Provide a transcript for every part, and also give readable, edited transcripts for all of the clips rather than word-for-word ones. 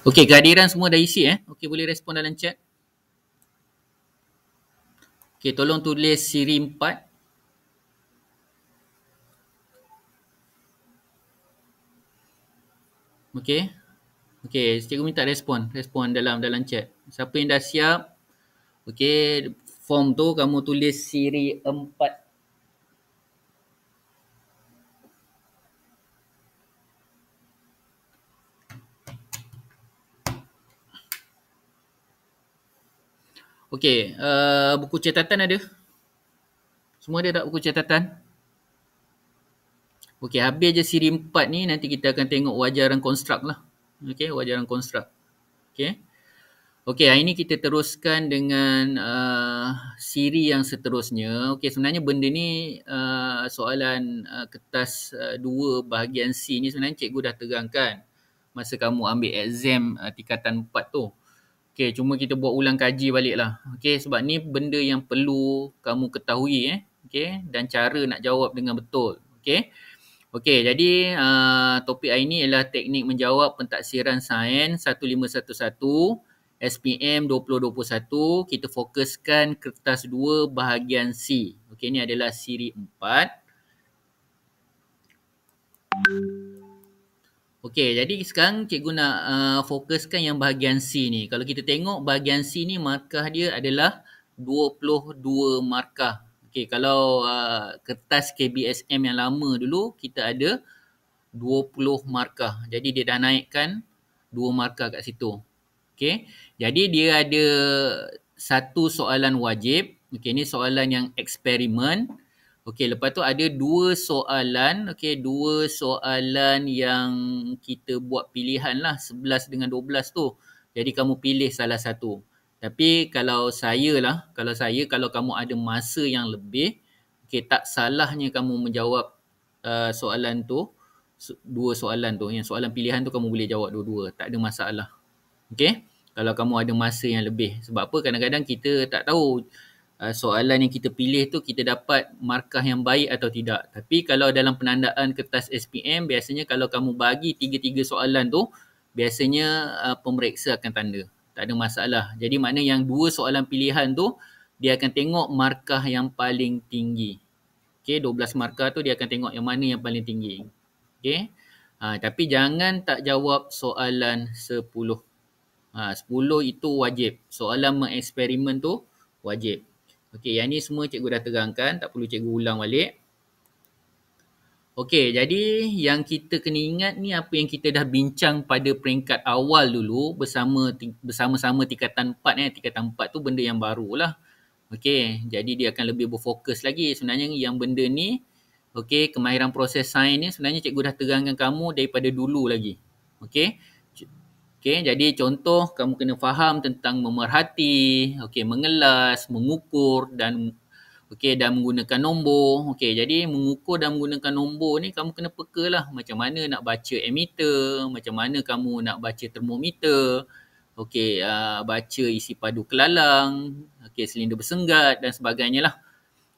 Okey, kehadiran semua dah isi Okey, boleh respon dalam chat. Okey, tolong tulis siri 4. Okey. Okey, cikgu minta respon dalam chat. Siapa yang dah siap? Okey, form tu kamu tulis siri 4. Okey, buku catatan ada? Semua ada tak buku catatan? Okey, habis je siri 4 ni, nanti kita akan tengok wajaran konstruk lah. Okey, wajaran konstruk. Okey. Okey, hari ni kita teruskan dengan siri yang seterusnya. Okey, sebenarnya benda ni soalan kertas 2 bahagian C ni sebenarnya cikgu dah terangkan masa kamu ambil exam tingkatan 4 tu. Okey, cuma kita buat ulang kaji balik lah. Okey, sebab ni benda yang perlu kamu ketahui Okey, dan cara nak jawab dengan betul. Okey. Okey, jadi topik hari ni ialah teknik menjawab pentaksiran sains 1511 SPM 2021. Kita fokuskan kertas 2 bahagian C. Okey, ni adalah siri 4. Okey, jadi sekarang cikgu nak fokuskan yang bahagian C ni. Kalau kita tengok bahagian C ni, markah dia adalah 22 markah. Okey, kalau kertas KBSM yang lama dulu, kita ada 20 markah. Jadi dia dah naikkan 2 markah kat situ. Okey. Jadi dia ada satu soalan wajib. Okey, ni soalan yang eksperimen. Okey, lepas tu ada 2 soalan. Okey, 2 soalan yang kita buat pilihan lah, 11 dengan 12 tu. Jadi kamu pilih salah satu. Tapi kalau kalau kamu ada masa yang lebih, okey, tak salahnya kamu menjawab soalan tu, 2 soalan tu. Yang soalan pilihan tu kamu boleh jawab dua-dua, tak ada masalah. Okey, kalau kamu ada masa yang lebih. Sebab apa? Kadang-kadang kita tak tahu soalan yang kita pilih tu kita dapat markah yang baik atau tidak. Tapi kalau dalam penandaan kertas SPM, biasanya kalau kamu bagi 3-3 soalan tu, biasanya pemeriksa akan tanda. Tak ada masalah. Jadi makna yang 2 soalan pilihan tu, dia akan tengok markah yang paling tinggi. Okey, 12 markah tu dia akan tengok yang mana yang paling tinggi. Okey. Tapi jangan tak jawab soalan 10. 10 itu wajib. Soalan mengeksperimen tu wajib. Okey, yang ni semua cikgu dah terangkan, tak perlu cikgu ulang balik. Okey, jadi yang kita kena ingat ni apa yang kita dah bincang pada peringkat awal dulu bersama-sama tingkatan 4 Tingkatan 4 tu benda yang barulah. Okey, jadi dia akan lebih berfokus lagi. Sebenarnya yang benda ni, okey, kemahiran proses sains ni sebenarnya cikgu dah terangkan kamu daripada dulu lagi. Okey. Okey, jadi contoh kamu kena faham tentang memerhati, okey, mengelas, mengukur dan menggunakan nombor. Okey, jadi mengukur dan menggunakan nombor ni kamu kena pekalah macam mana nak baca ammeter, macam mana kamu nak baca termometer. Okey, baca isi padu kelalang, okey, silinder bersenggat dan sebagainya lah.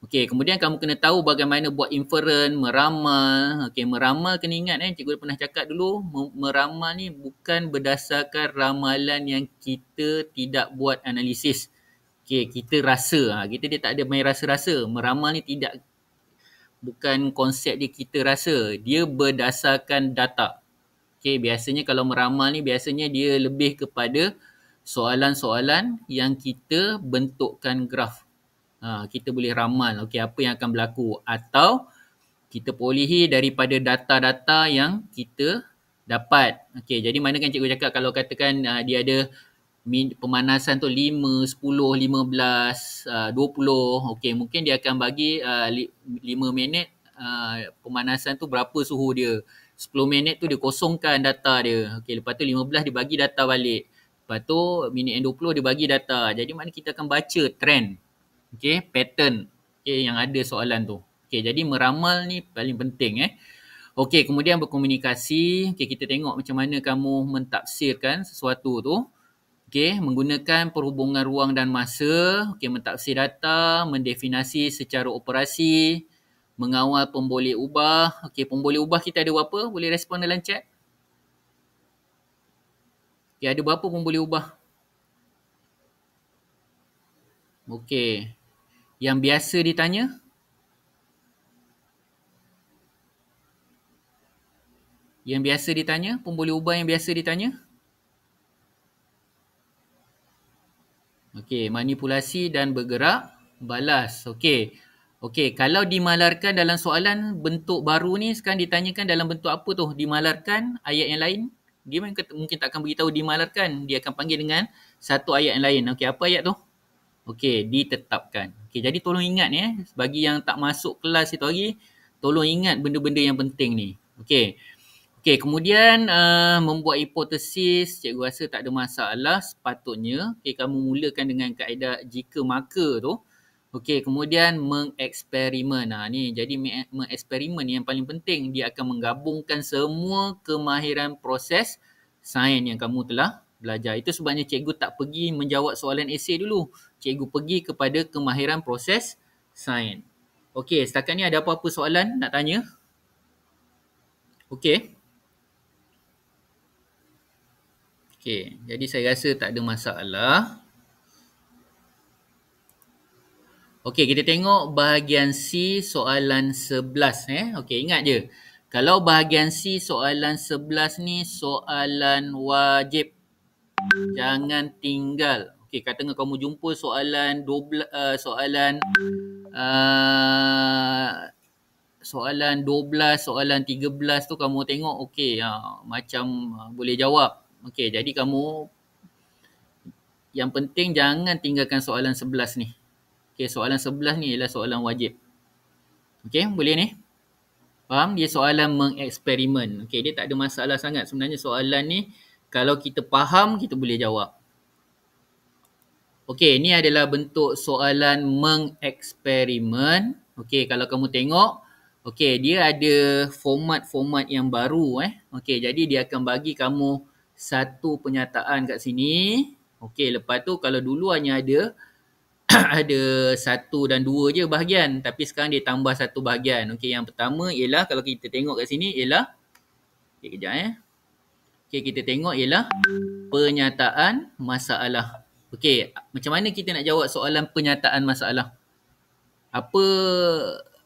Okey, kemudian kamu kena tahu bagaimana buat inferen, meramal. Okey, meramal kena ingat cikgu pernah cakap dulu, meramal ni bukan berdasarkan ramalan yang kita tidak buat analisis. Okey, kita rasa. Dia tak ada main rasa-rasa. Meramal ni bukan konsep dia kita rasa. Dia berdasarkan data. Okey, biasanya kalau meramal ni biasanya dia lebih kepada soalan-soalan yang kita bentukkan graf. Kita boleh ramal apa yang akan berlaku, atau kita bolehi daripada data-data yang kita dapat. Okey, jadi mana kan cikgu cakap kalau katakan dia ada pemanasan tu 5, 10, 15, 20. Okey, mungkin dia akan bagi 5 minit pemanasan tu berapa suhu dia. 10 minit tu dia kosongkan data dia. Okey, lepas tu 15 dia bagi data balik. Lepas tu minit yang 20 dia bagi data. Jadi mana kita akan baca trend. Okey, pattern yang ada soalan tu. Okey, jadi meramal ni paling penting Okey, kemudian berkomunikasi. Okey, kita tengok macam mana kamu mentafsirkan sesuatu tu. Okey, menggunakan perhubungan ruang dan masa. Okey, mentafsir data, mendefinisi secara operasi, mengawal pemboleh ubah. Okey, pemboleh ubah kita ada berapa? Boleh respon dalam chat. Okay, ada berapa pun boleh ubah. Okey. Yang biasa ditanya? Yang biasa ditanya pun boleh ubah yang biasa ditanya? Okey, manipulasi dan bergerak balas. Okey. Okey, kalau dimalarkan dalam soalan bentuk baru ni sekarang ditanyakan dalam bentuk apa tu? Dimalarkan ayat yang lain? Dia mungkin tak akan beritahu dimalarkan. Dia akan panggil dengan satu ayat yang lain. Okey, apa ayat tu? Okey, ditetapkan. Okey, jadi tolong ingat ni bagi yang tak masuk kelas itu hari, tolong ingat benda-benda yang penting ni. Okey. Okey, kemudian membuat hipotesis, cikgu rasa tak ada masalah sepatutnya. Okey, kamu mulakan dengan kaedah jika maka tu. Okey, kemudian mengeksperimen. Ni jadi mengeksperimen yang paling penting. Dia akan menggabungkan semua kemahiran proses sains yang kamu telah belajar. Itu sebabnya cikgu tak pergi menjawab soalan esei dulu. Cikgu pergi kepada kemahiran proses sains. Okey, setakat ni ada apa-apa soalan nak tanya? Okey. Okey, jadi saya rasa tak ada masalah. Okey, kita tengok bahagian C soalan 11 . Okey, ingat je. Kalau bahagian C soalan 11 ni soalan wajib. Jangan tinggal. Okey, katakan kamu jumpa soalan 12 soalan 12, soalan 13 tu kamu tengok okey, macam boleh jawab. Okey, jadi kamu yang penting jangan tinggalkan soalan 11 ni. Okey, soalan 11 ni ialah soalan wajib. Okey, boleh ni? Faham? Dia soalan mengeksperimen. Okey, dia tak ada masalah sangat. Sebenarnya soalan ni kalau kita faham, kita boleh jawab. Okey, ni adalah bentuk soalan mengeksperimen. Okey, kalau kamu tengok, okey, dia ada format-format yang baru. Okey, jadi dia akan bagi kamu satu penyataan kat sini. Okey, lepas tu kalau dulu hanya ada ada 1 dan 2 je bahagian. Tapi sekarang dia tambah satu bahagian. Okey, yang pertama ialah kalau kita tengok kat sini ialah okey, kejap Okey, kita tengok ialah penyataan masalah. Okey, macam mana kita nak jawab soalan penyataan masalah? Apa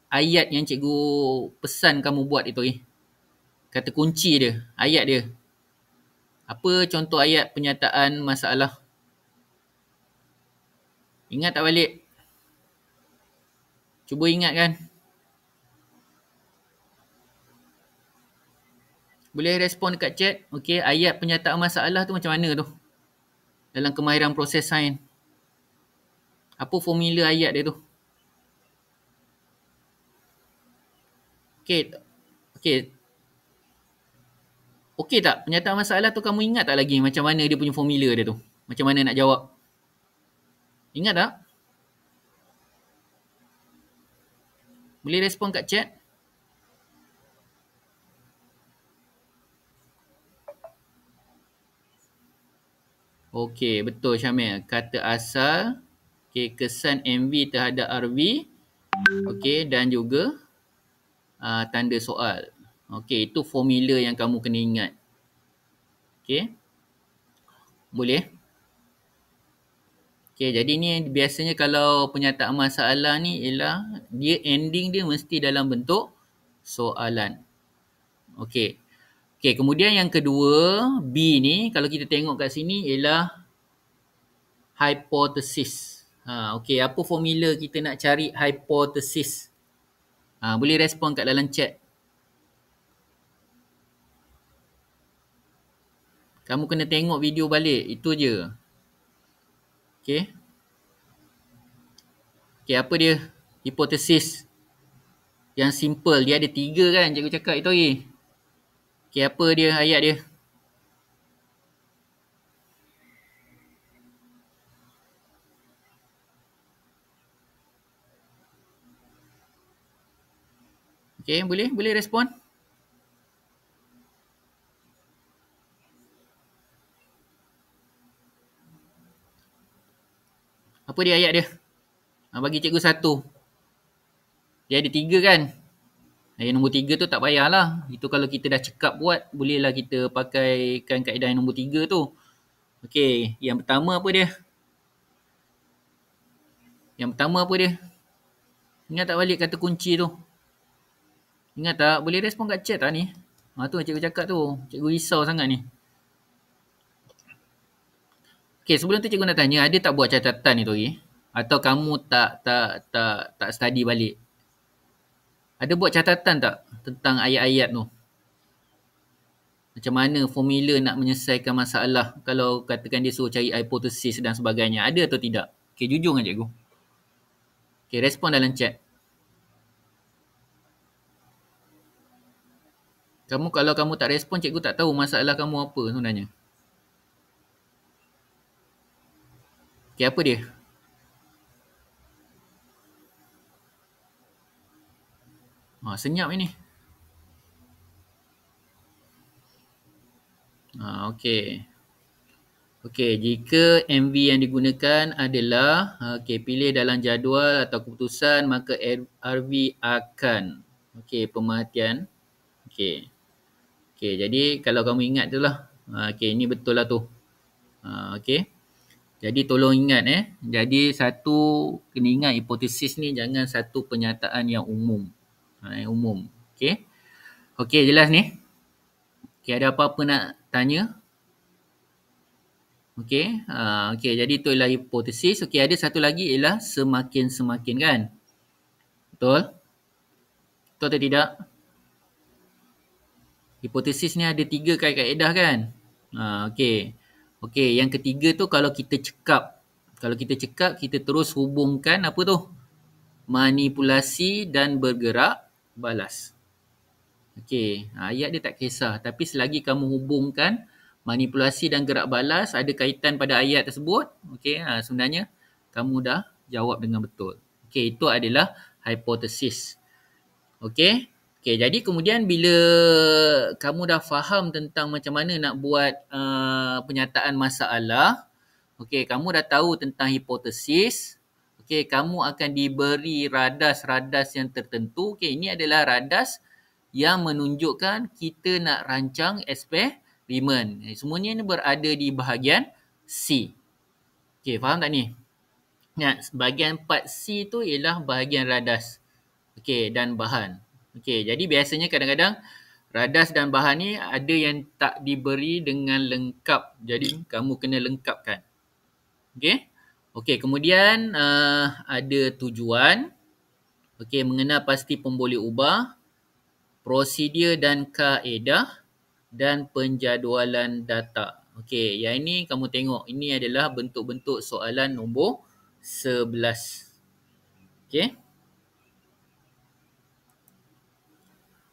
ayat yang cikgu pesan kamu buat itu? Kata kunci dia, ayat dia. Apa contoh ayat penyataan masalah? Ingat tak balik? Cuba ingat kan? Boleh respon dekat chat. Okey, ayat penyataan masalah tu macam mana tu? Dalam kemahiran proses sains. Apa formula ayat dia tu? Okey. Okey. Okey tak? Penyataan masalah tu kamu ingat tak lagi macam mana dia punya formula dia tu? Macam mana nak jawab? Ingat tak? Boleh respon kat chat? Okey, betul Syamil. Kata asal, okey, kesan MV terhadap RV, okey, dan juga tanda soal. Okey, itu formula yang kamu kena ingat. Okey. Boleh? Okey, jadi ni biasanya kalau penyataan masalah ni ialah dia ending dia mesti dalam bentuk soalan. Okey. Okey, kemudian yang kedua, B ni kalau kita tengok kat sini ialah hypothesis. Okey, apa formula kita nak cari hypothesis? Boleh respon kat dalam chat. Kamu kena tengok video balik, itu je. Okey. Okey, apa dia? Hipotesis. Yang simple, dia ada 3 kan cikgu cakap itu lagi. Okey, apa dia ayat dia? Okey, boleh respon? Apa dia ayat dia? Bagi cikgu 1. Dia ada 3 kan? Yang nombor 3 tu tak payahlah. Itu kalau kita dah cekap buat, bolehlah kita pakaikan kaedah yang nombor 3 tu. Okey, yang pertama apa dia? Yang pertama apa dia? Ingat tak balik kata kunci tu? Ingat tak? Boleh respon kat chat tak ni? Tu yang cikgu cakap tu. Cikgu risau sangat ni. Okey, sebelum tu cikgu nak tanya, ada tak buat catatan ni Tori? Atau kamu tak study balik? Ada buat catatan tak tentang ayat-ayat tu? Macam mana formula nak menyelesaikan masalah kalau katakan dia suruh cari hipotesis dan sebagainya. Ada atau tidak? Okey, jujur dengan cikgu. Okey, respon dalam chat. Kalau kamu tak respon, cikgu tak tahu masalah kamu apa sebenarnya. Okey, apa dia? Senyap ini. Okey. Okey, jika MV yang digunakan adalah pilih dalam jadual atau keputusan, maka RV akan. Okey, pemerhatian. Okey. Okey, jadi kalau kamu ingat tu lah. Okey, ini betul lah tu. Okey. Jadi tolong ingat Jadi satu kena ingat hipotesis ni jangan satu pernyataan yang umum. Yang umum. Okey. Okey, jelas ni? Okey, ada apa-apa nak tanya? Okey. Okey, jadi itu ialah hipotesis. Okey, ada satu lagi ialah semakin-semakin kan? Betul? Betul atau tidak? Hipotesis ni ada 3 kaedah kan? Okey. Okey, yang ketiga tu kalau kita cekap. Kalau kita cekap, kita terus hubungkan apa tu? Manipulasi dan bergerak balas. Okey, ayat dia tak kisah. Tapi selagi kamu hubungkan manipulasi dan gerak balas ada kaitan pada ayat tersebut, okey, sebenarnya kamu dah jawab dengan betul. Okey, itu adalah hipotesis. Okey. Okey, jadi kemudian bila kamu dah faham tentang macam mana nak buat penyataan masalah, okey, kamu dah tahu tentang hipotesis, okey, kamu akan diberi radas-radas yang tertentu. Okey, ini adalah radas yang menunjukkan kita nak rancang eksperimen. Semuanya ini berada di bahagian C. Okey, faham tak ni? Ingat, bahagian part C tu ialah bahagian radas. Okey, dan bahan. Okey, jadi biasanya kadang-kadang radas dan bahan ni ada yang tak diberi dengan lengkap. Jadi kamu kena lengkapkan. Okey. Okey, kemudian ada tujuan. Okey, mengenal pasti pemboleh ubah, prosedur dan kaedah, dan penjadualan data. Okey, yang ini kamu tengok. Ini adalah bentuk-bentuk soalan nombor 11. Okey.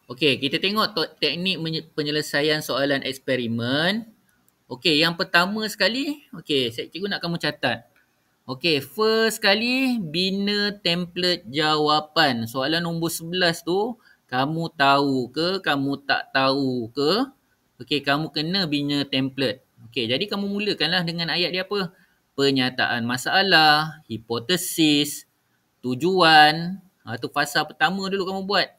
Okey, kita tengok teknik penyelesaian soalan eksperimen. Okey, yang pertama sekali, okey, cikgu nak kamu catat. Okey, first sekali bina template jawapan. Soalan nombor 11 tu, kamu tahu ke, kamu tak tahu ke? Okey, kamu kena bina template. Okey, jadi kamu mulakanlah dengan ayat dia apa? Penyataan masalah, hipotesis, tujuan. Tu fasa pertama dulu kamu buat.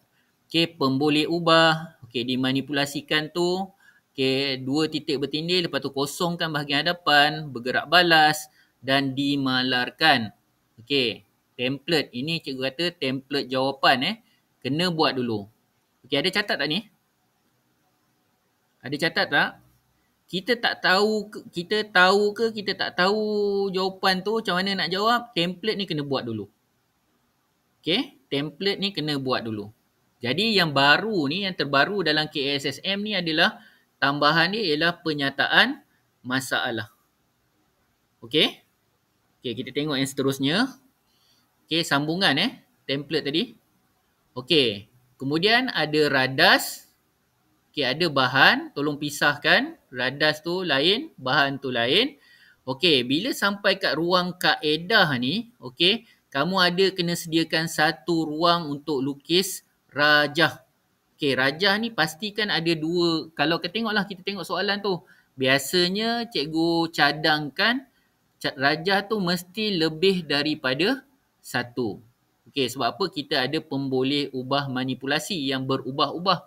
Okey, pemboleh ubah. Okey, dimanipulasikan tu. Okey, 2 titik bertindih, lepas tu kosongkan bahagian hadapan, bergerak balas dan dimalarkan. Okey, template. Ini cikgu kata template jawapan kena buat dulu. Okey, ada catat tak ni? Ada catat tak? Kita tahu ke kita tak tahu jawapan tu macam mana nak jawab, template ni kena buat dulu. Okey, template ni kena buat dulu. Jadi yang baru ni, yang terbaru dalam KSSM ni adalah tambahan dia ialah penyataan masalah. Okey? Okey, kita tengok yang seterusnya. Okey, sambungan template tadi. Okey, kemudian ada radas. Okey, ada bahan. Tolong pisahkan. Radas tu lain, bahan tu lain. Okey, bila sampai kat ruang kaedah ni, okey, kamu ada kena sediakan satu ruang untuk lukis rajah. Okey, rajah ni pastikan ada 2. Kalau kita tengok soalan tu. Biasanya cikgu cadangkan rajah tu mesti lebih daripada 1. Okey, sebab apa? Kita ada pemboleh ubah manipulasi yang berubah-ubah.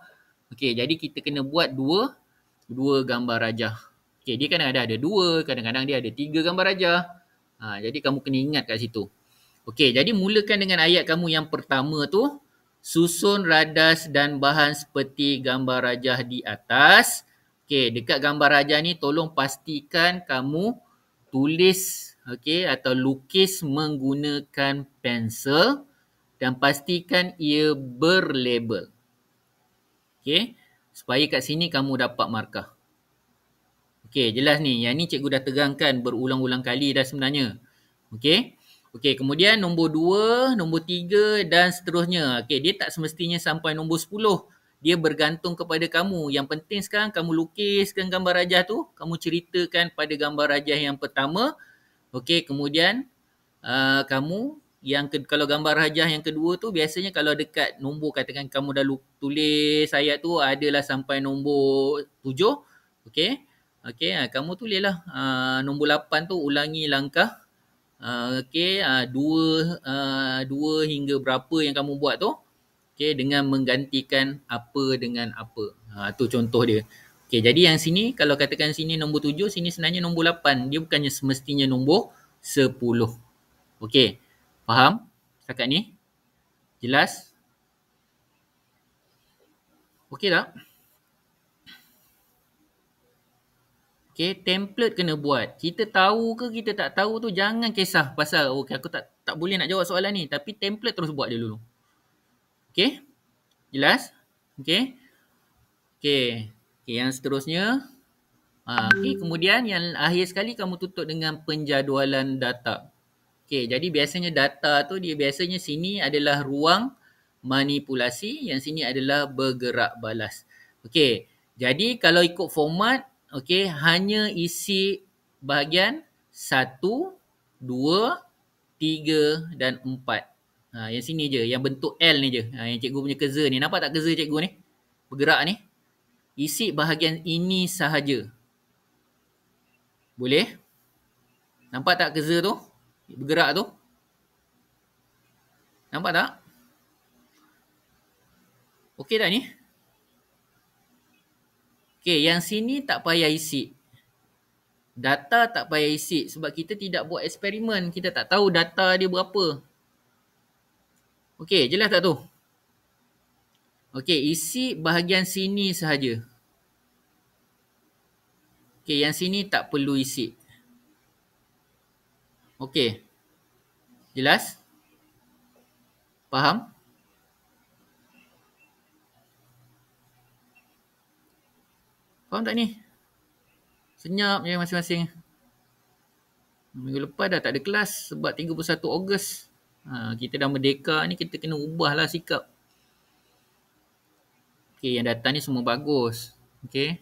Okey, jadi kita kena buat dua gambar rajah. Okey, dia kadang-kadang ada 2, kadang-kadang dia ada 3 gambar rajah. Jadi kamu kena ingat kat situ. Okey, jadi mulakan dengan ayat kamu yang pertama tu. Susun radas dan bahan seperti gambar rajah di atas. Okey, dekat gambar rajah ni tolong pastikan kamu tulis atau lukis menggunakan pensel dan pastikan ia berlabel. Okey, supaya kat sini kamu dapat markah. Okey, jelas ni. Yang ni cikgu dah terangkan berulang-ulang kali dah sebenarnya. Okey. Okey, kemudian nombor 2, nombor 3 dan seterusnya. Okey, dia tak semestinya sampai nombor 10. Dia bergantung kepada kamu. Yang penting sekarang kamu lukiskan gambar rajah tu, kamu ceritakan pada gambar rajah yang pertama. Okey, kemudian kamu kalau gambar rajah yang kedua tu biasanya kalau dekat nombor, katakan kamu dah tulis ayat tu adalah sampai nombor 7. Okey. Okey, kamu tulislah nombor 8 tu ulangi langkah. Okey, dua hingga berapa yang kamu buat tu. Okey, dengan menggantikan apa dengan apa. Tu contoh dia. Okey, jadi yang sini kalau katakan sini nombor 7, sini sebenarnya nombor 8. Dia bukannya semestinya nombor 10. Okey, faham setakat ni? Jelas? Okey tak? Okey, template kena buat. Kita tahu ke kita tak tahu tu jangan kisah pasal okey aku tak boleh nak jawab soalan ni, tapi template terus buat dia dulu. Okey? Jelas? Okey? Okey. Okey, yang seterusnya. Okey, kemudian yang akhir sekali kamu tutup dengan penjadualan data. Okey, jadi biasanya data tu dia biasanya sini adalah ruang manipulasi, yang sini adalah bergerak balas. Okey, jadi kalau ikut format, okey, hanya isi bahagian 1, 2, 3 dan 4. Yang sini je, yang bentuk L ni je. Yang cikgu punya cursor ni. Nampak tak cursor cikgu ni? Bergerak ni. Isi bahagian ini sahaja. Boleh? Nampak tak cursor tu? Bergerak tu? Nampak tak? Okey tak ni? Okey, yang sini tak payah isi. Data tak payah isi sebab kita tidak buat eksperimen. Kita tak tahu data dia berapa. Okey, jelas tak tu? Okey, isi bahagian sini sahaja. Okey, yang sini tak perlu isi. Okey. Jelas? Faham? Faham tak ni? Senyap je masing-masing. Minggu lepas dah tak ada kelas sebab 31 Ogos. Kita dah merdeka ni, kita kena ubahlah sikap. Okey, yang datang ni semua bagus. Okey.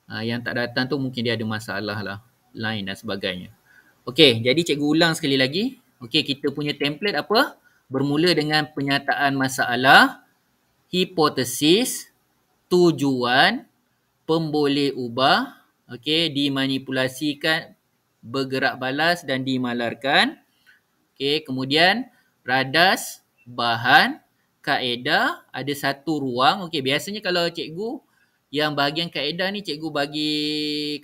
Yang tak datang tu mungkin dia ada masalah lah. Lain dan sebagainya. Okey, jadi cikgu ulang sekali lagi. Okey, kita punya template apa? Bermula dengan penyataan masalah, hipotesis, tujuan, pemboleh ubah, okey, dimanipulasikan, bergerak balas dan dimalarkan. Okey, kemudian radas, bahan, kaedah, ada satu ruang. Okey, biasanya kalau cikgu yang bahagian kaedah ni cikgu bagi,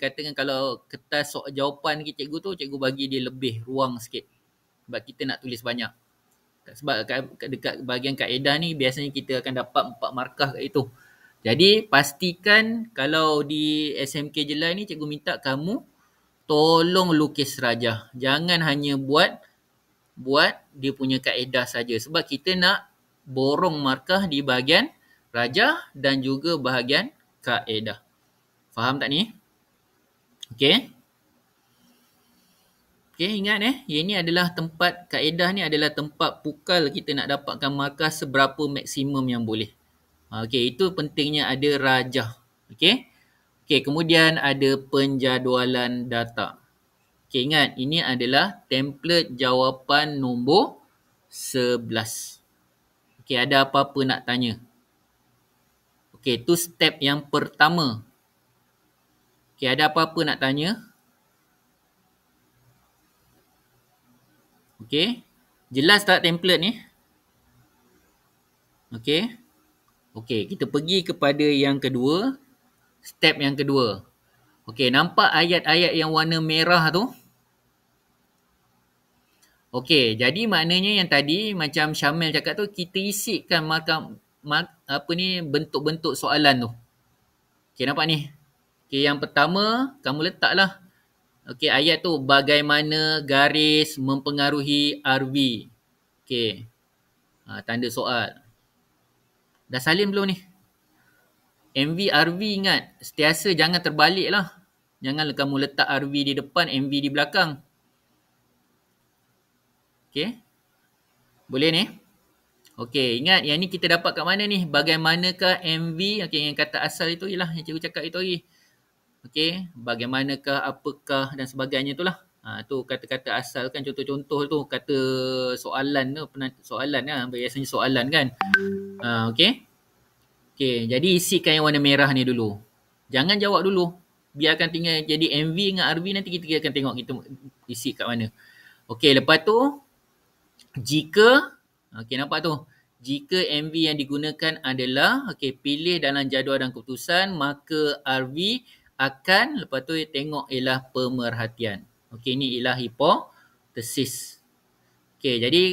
katakan kalau kertas jawapan cikgu tu, cikgu bagi dia lebih ruang sikit. Sebab kita nak tulis banyak. Sebab dekat bahagian kaedah ni biasanya kita akan dapat 4 markah kat itu. Jadi pastikan kalau di SMK Jelai ni cikgu minta kamu tolong lukis rajah. Jangan hanya buat dia punya kaedah saja. Sebab kita nak borong markah di bahagian rajah dan juga bahagian kaedah. Faham tak ni? Okey. Okey, ingat ini adalah tempat, kaedah ni adalah tempat pukal kita nak dapatkan markah seberapa maksimum yang boleh. Okey, itu pentingnya ada rajah. Okey. Okey, kemudian ada penjadualan data. Okey, ingat ini adalah template jawapan nombor 11. Okey, ada apa-apa nak tanya? Okey, tu step yang pertama. Okey, ada apa-apa nak tanya? Okey. Jelas tak template ni? Okey. Okey, kita pergi kepada yang kedua. Step yang kedua. Okey, nampak ayat-ayat yang warna merah tu? Okey, jadi maknanya yang tadi macam Syamil cakap tu, kita isikan bentuk-bentuk soalan tu. Okey, nampak ni? Okey, yang pertama kamu letaklah. Okey, ayat tu bagaimana garis mempengaruhi RV. Okey. Tanda soal. Dah salin belum ni? MV RV ingat, sentiasa jangan terbalik lah. Janganlah kamu letak RV di depan, MV di belakang. Okey. Boleh ni? Okey, ingat yang ni kita dapat kat mana ni? Bagaimanakah MV? Okey, yang kata asal itu ialah yang cikgu cakap itu lagi. Okey, bagaimanakah, apakah dan sebagainya tu lah. Tu kata-kata asal kan, contoh-contoh tu kata soalan tu, soalan lah, biasanya soalan kan. Okey. Okey, jadi isikan yang warna merah ni dulu. Jangan jawab dulu. Biarkan tinggal jadi MV dengan RV, nanti kita akan tengok kita isi kat mana. Okey, lepas tu jika nampak tu. Jika MV yang digunakan adalah pilih dalam jadual dan keputusan, maka RV akan, lepas tu tengok ialah pemerhatian. Okey, ni ialah hipotesis. Okey, jadi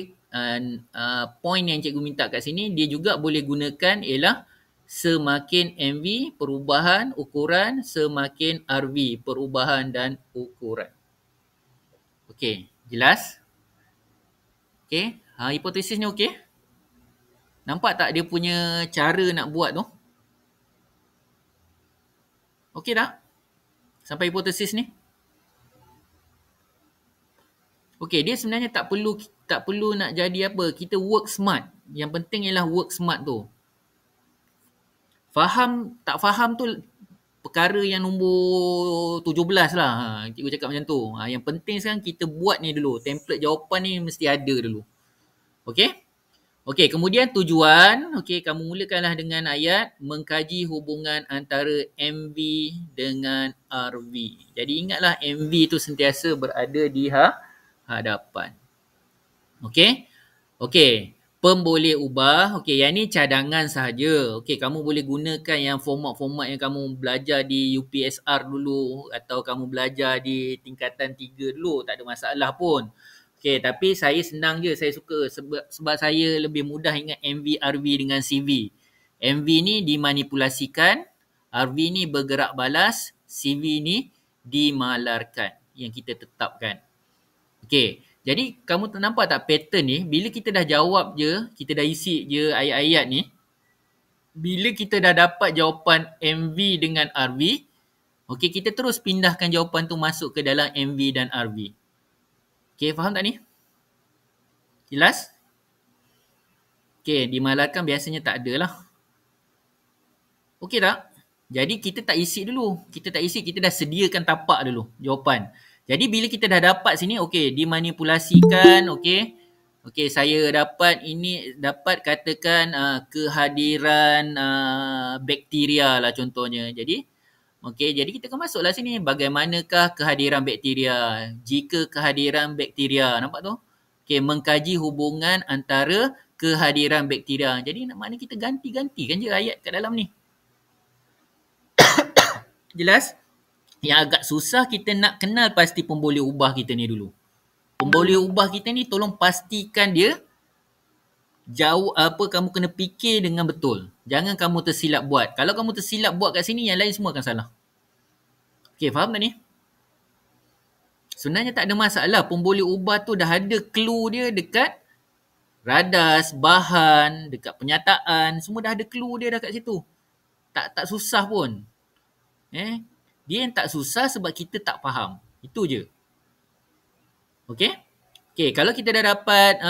point yang cikgu minta kat sini, dia juga boleh gunakan ialah semakin MV perubahan ukuran, semakin RV perubahan dan ukuran. Okey, jelas? Okey, hipotesis ni okey? Nampak tak dia punya cara nak buat tu? Okey tak? Sampai hipotesis ni? Okey, dia sebenarnya tak perlu nak jadi apa. Kita work smart. Yang penting ialah work smart tu. Faham, tak faham tu perkara yang nombor 17 lah. Cikgu cakap macam tu. Yang penting sekarang kita buat ni dulu. Template jawapan ni mesti ada dulu. Okey? Okey, kemudian tujuan. Okey, kamu mulakanlah dengan ayat mengkaji hubungan antara MV dengan RV. Jadi ingatlah MV tu sentiasa berada di hadapan. Okey? Okey. Boleh ubah. Okey, yang ni cadangan sahaja. Okey, kamu boleh gunakan yang format-format yang kamu belajar di UPSR dulu atau kamu belajar di tingkatan 3 dulu. Tak ada masalah pun. Okey, tapi saya senang je. Saya suka sebab saya lebih mudah ingat MV, RV dengan CV. MV ni dimanipulasikan, RV ni bergerak balas, CV ni dimalarkan yang kita tetapkan. Okey. Jadi kamu nampak tak pattern ni, bila kita dah jawab je, kita dah isi je ayat-ayat ni, bila kita dah dapat jawapan MV dengan RV, okey, kita terus pindahkan jawapan tu masuk ke dalam MV dan RV. Okey, faham tak ni? Jelas? Okey, dimalarkan biasanya tak ada lah. Okey tak? Jadi kita tak isi dulu. Kita dah sediakan tapak dulu jawapan. Jadi bila kita dah dapat sini, okey, dimanipulasikan, okey. Okey, saya dapat katakan kehadiran bakteria lah contohnya. Jadi kita akan masuklah sini. Bagaimanakah kehadiran bakteria? Jika kehadiran bakteria, nampak tu? Okey, mengkaji hubungan antara kehadiran bakteria. Jadi maknanya kita ganti-gantikan je ayat kat dalam ni. Jelas? Yang agak susah kita nak kenal pasti pemboleh ubah kita ni dulu. Pemboleh ubah kita ni tolong pastikan dia jauh kamu kena fikir dengan betul. Jangan kamu tersilap buat. Kalau kamu tersilap buat kat sini, yang lain semua akan salah. Okey, faham tak ni? Sebenarnya tak ada masalah. Pemboleh ubah tu dah ada clue dia dekat radas, bahan, dekat penyataan. Semua dah ada clue dia dah kat situ. Tak susah pun. Dia yang tak susah sebab kita tak faham. Itu je. Okey? Okey, kalau kita dah dapat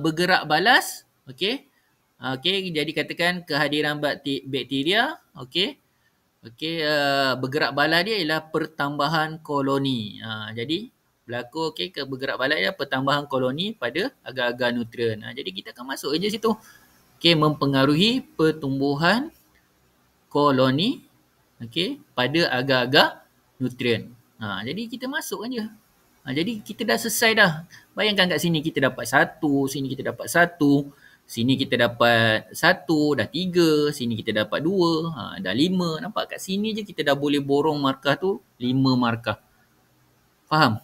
bergerak balas, okey. Okey, jadi katakan kehadiran bakteria, okey. Okey, bergerak balas dia ialah pertambahan koloni. Jadi berlaku bergerak balas dia pertambahan koloni pada agar-agar nutrien. Jadi kita akan masuk je situ. Okey, mempengaruhi pertumbuhan koloni pada agar-agar nutrien. Jadi kita masukkan je. Jadi kita dah selesai dah. Bayangkan kat sini kita dapat 1, sini kita dapat 1. Sini kita dapat 1, dah 3. Sini kita dapat 2, dah 5. Nampak kat sini je kita dah boleh borong markah tu 5 markah. Faham?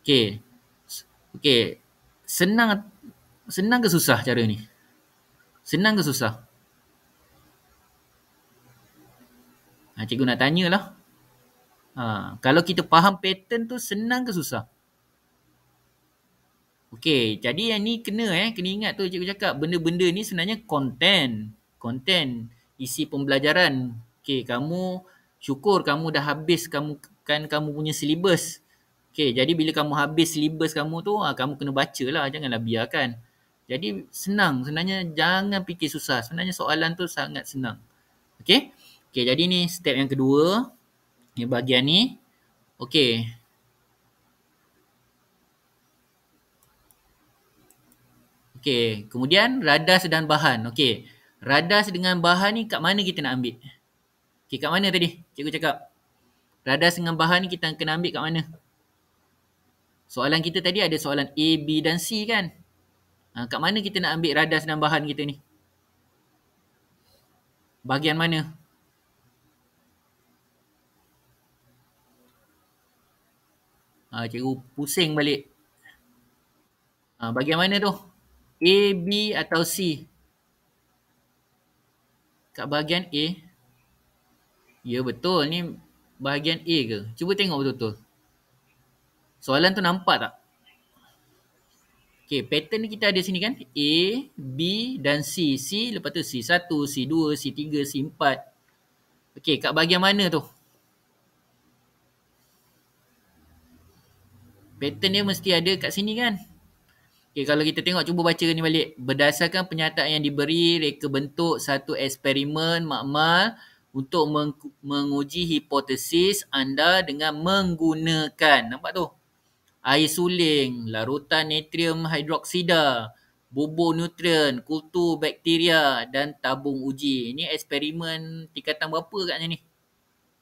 Okey. Okey. Senang ke susah cara ni? Senang ke susah? Cikgu nak tanyalah. Kalau kita faham pattern tu senang ke susah? Okey, jadi yang ni kena ingat tu cikgu cakap benda-benda ni sebenarnya konten isi pembelajaran. Okey, kamu syukur kamu dah habis kamu punya silibus. Okey, jadi bila kamu habis silibus kamu tu, kamu kena bacalah, janganlah biarkan. Jadi senang, sebenarnya jangan fikir susah. Sebenarnya soalan tu sangat senang. Okey? Okey, jadi ni step yang kedua. Ni bahagian ni. Okey. Okey, kemudian radas dan bahan. Okey, radas dengan bahan ni kat mana kita nak ambil? Okey, kat mana tadi? Cikgu cakap. Radas dengan bahan ni kita kena ambil kat mana? Soalan kita tadi ada soalan A, B dan C kan? Kat mana kita nak ambil radas dan bahan kita ni? Bahagian mana? Cikgu pusing balik. Bahagian mana tu? A, B atau C? Kat bahagian A. Ya betul, ni bahagian A ke? Cuba tengok betul-betul. Soalan tu nampak tak? Okey, pattern ni kita ada sini kan? A, B dan C. C lepas tu C1, C2, C3, C4. Okey, kat bahagian mana tu? Pattern dia mesti ada kat sini kan? Okey, kalau kita tengok, cuba baca ni balik. Berdasarkan pernyataan yang diberi, reka bentuk satu eksperimen makmal untuk menguji hipotesis anda dengan menggunakan, nampak tu? Air suling, larutan natrium hidroksida, bubur nutrien, kultur bakteria dan tabung uji. Ini eksperimen tingkatan berapa katnya ni?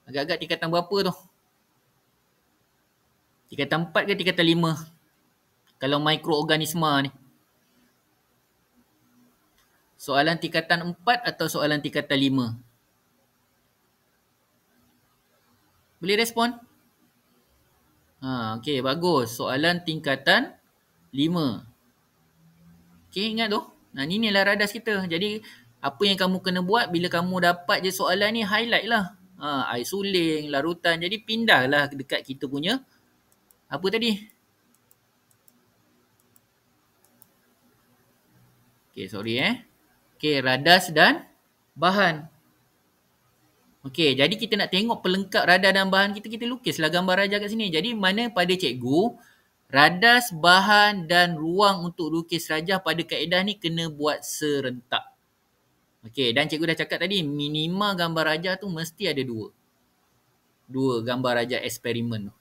Agak-agak tingkatan berapa tu? Tingkatan 4 ke tingkatan 5? Kalau mikroorganisma ni. Soalan tingkatan 4 atau soalan tingkatan 5? Boleh respon? Okey, bagus. Soalan tingkatan 5. Okey, ingat tu. Ni lah radas kita. Jadi, apa yang kamu kena buat bila kamu dapat je soalan ni, highlight lah. Air suling, larutan. Jadi, pindahlah dekat kita punya, apa tadi? Okey, sorry Okey, radas dan bahan. Okey, jadi kita nak tengok pelengkap radas dan bahan kita, kita lukislah gambar rajah kat sini. Jadi mana pada cikgu, radas, bahan dan ruang untuk lukis rajah pada kaedah ni kena buat serentak. Okey, dan cikgu dah cakap tadi, minima gambar rajah tu mesti ada 2. 2 gambar rajah eksperimen tu.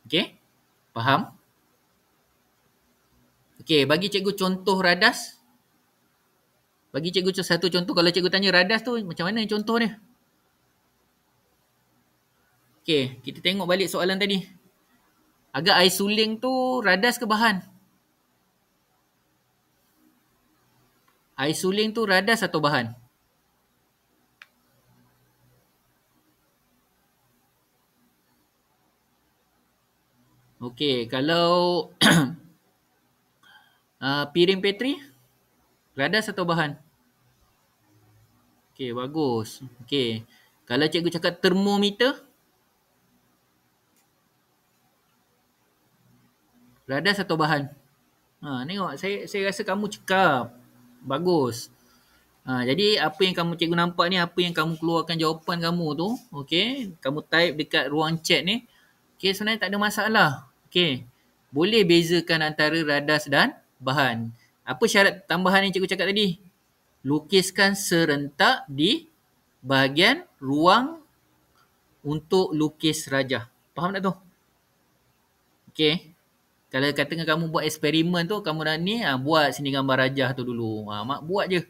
Okey, faham? Okey, bagi cikgu contoh radas. Bagi cikgu satu contoh, kalau cikgu tanya radas tu macam mana contoh dia? Okey, kita tengok balik soalan tadi. Agak air suling tu radas ke bahan? Air suling tu radas atau bahan? Okey, kalau piring Petri, radas atau bahan? Okey, bagus. Okey, kalau cikgu cakap termometer, radas atau bahan? Tengok, saya rasa kamu cakap. Bagus. Jadi apa yang cikgu nampak ni, apa yang kamu keluarkan jawapan kamu tu, okey, kamu type dekat ruang chat ni, okey, sebenarnya tak ada masalah. Okey, boleh bezakan antara radas dan bahan. Apa syarat tambahan yang cikgu cakap tadi? Lukiskan serentak di bahagian ruang untuk lukis rajah. Faham tak tu? Okey. Kalau katakan kamu buat eksperimen tu, kamu dah ni, buat sini gambar rajah tu dulu. Mak buat je.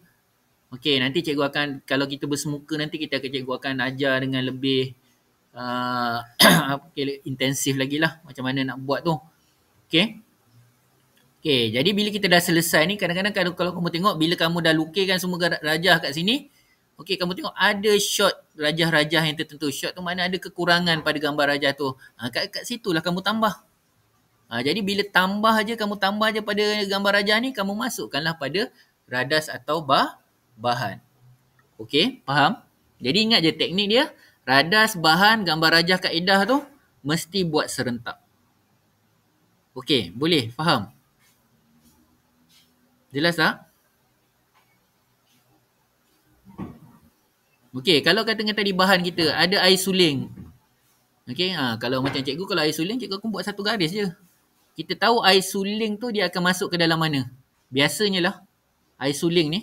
Okey, nanti cikgu akan, kalau kita bersemuka nanti cikgu akan ajar dengan lebih intensif lagi lah macam mana nak buat tu. Okey. Okay, jadi bila kita dah selesai ni, kadang-kadang kalau kamu tengok, bila kamu dah lukiskan semua rajah kat sini, okay, kamu tengok ada shot rajah-rajah yang tertentu. Shot tu mana ada kekurangan pada gambar rajah tu. Kat situlah kamu tambah. Jadi bila tambah je, kamu tambah je pada gambar rajah ni, kamu masukkanlah pada radas atau bahan. Okay, faham? Jadi ingat je teknik dia, radas, bahan, gambar rajah, kaedah tu, mesti buat serentak. Okay, boleh? Faham? Jelas tak? Okey, kalau katakan tadi bahan kita ada air suling. Okey, kalau macam cikgu, kalau air suling, cikgu akan buat satu garis je. Kita tahu air suling tu dia akan masuk ke dalam mana? Biasanya lah, air suling ni.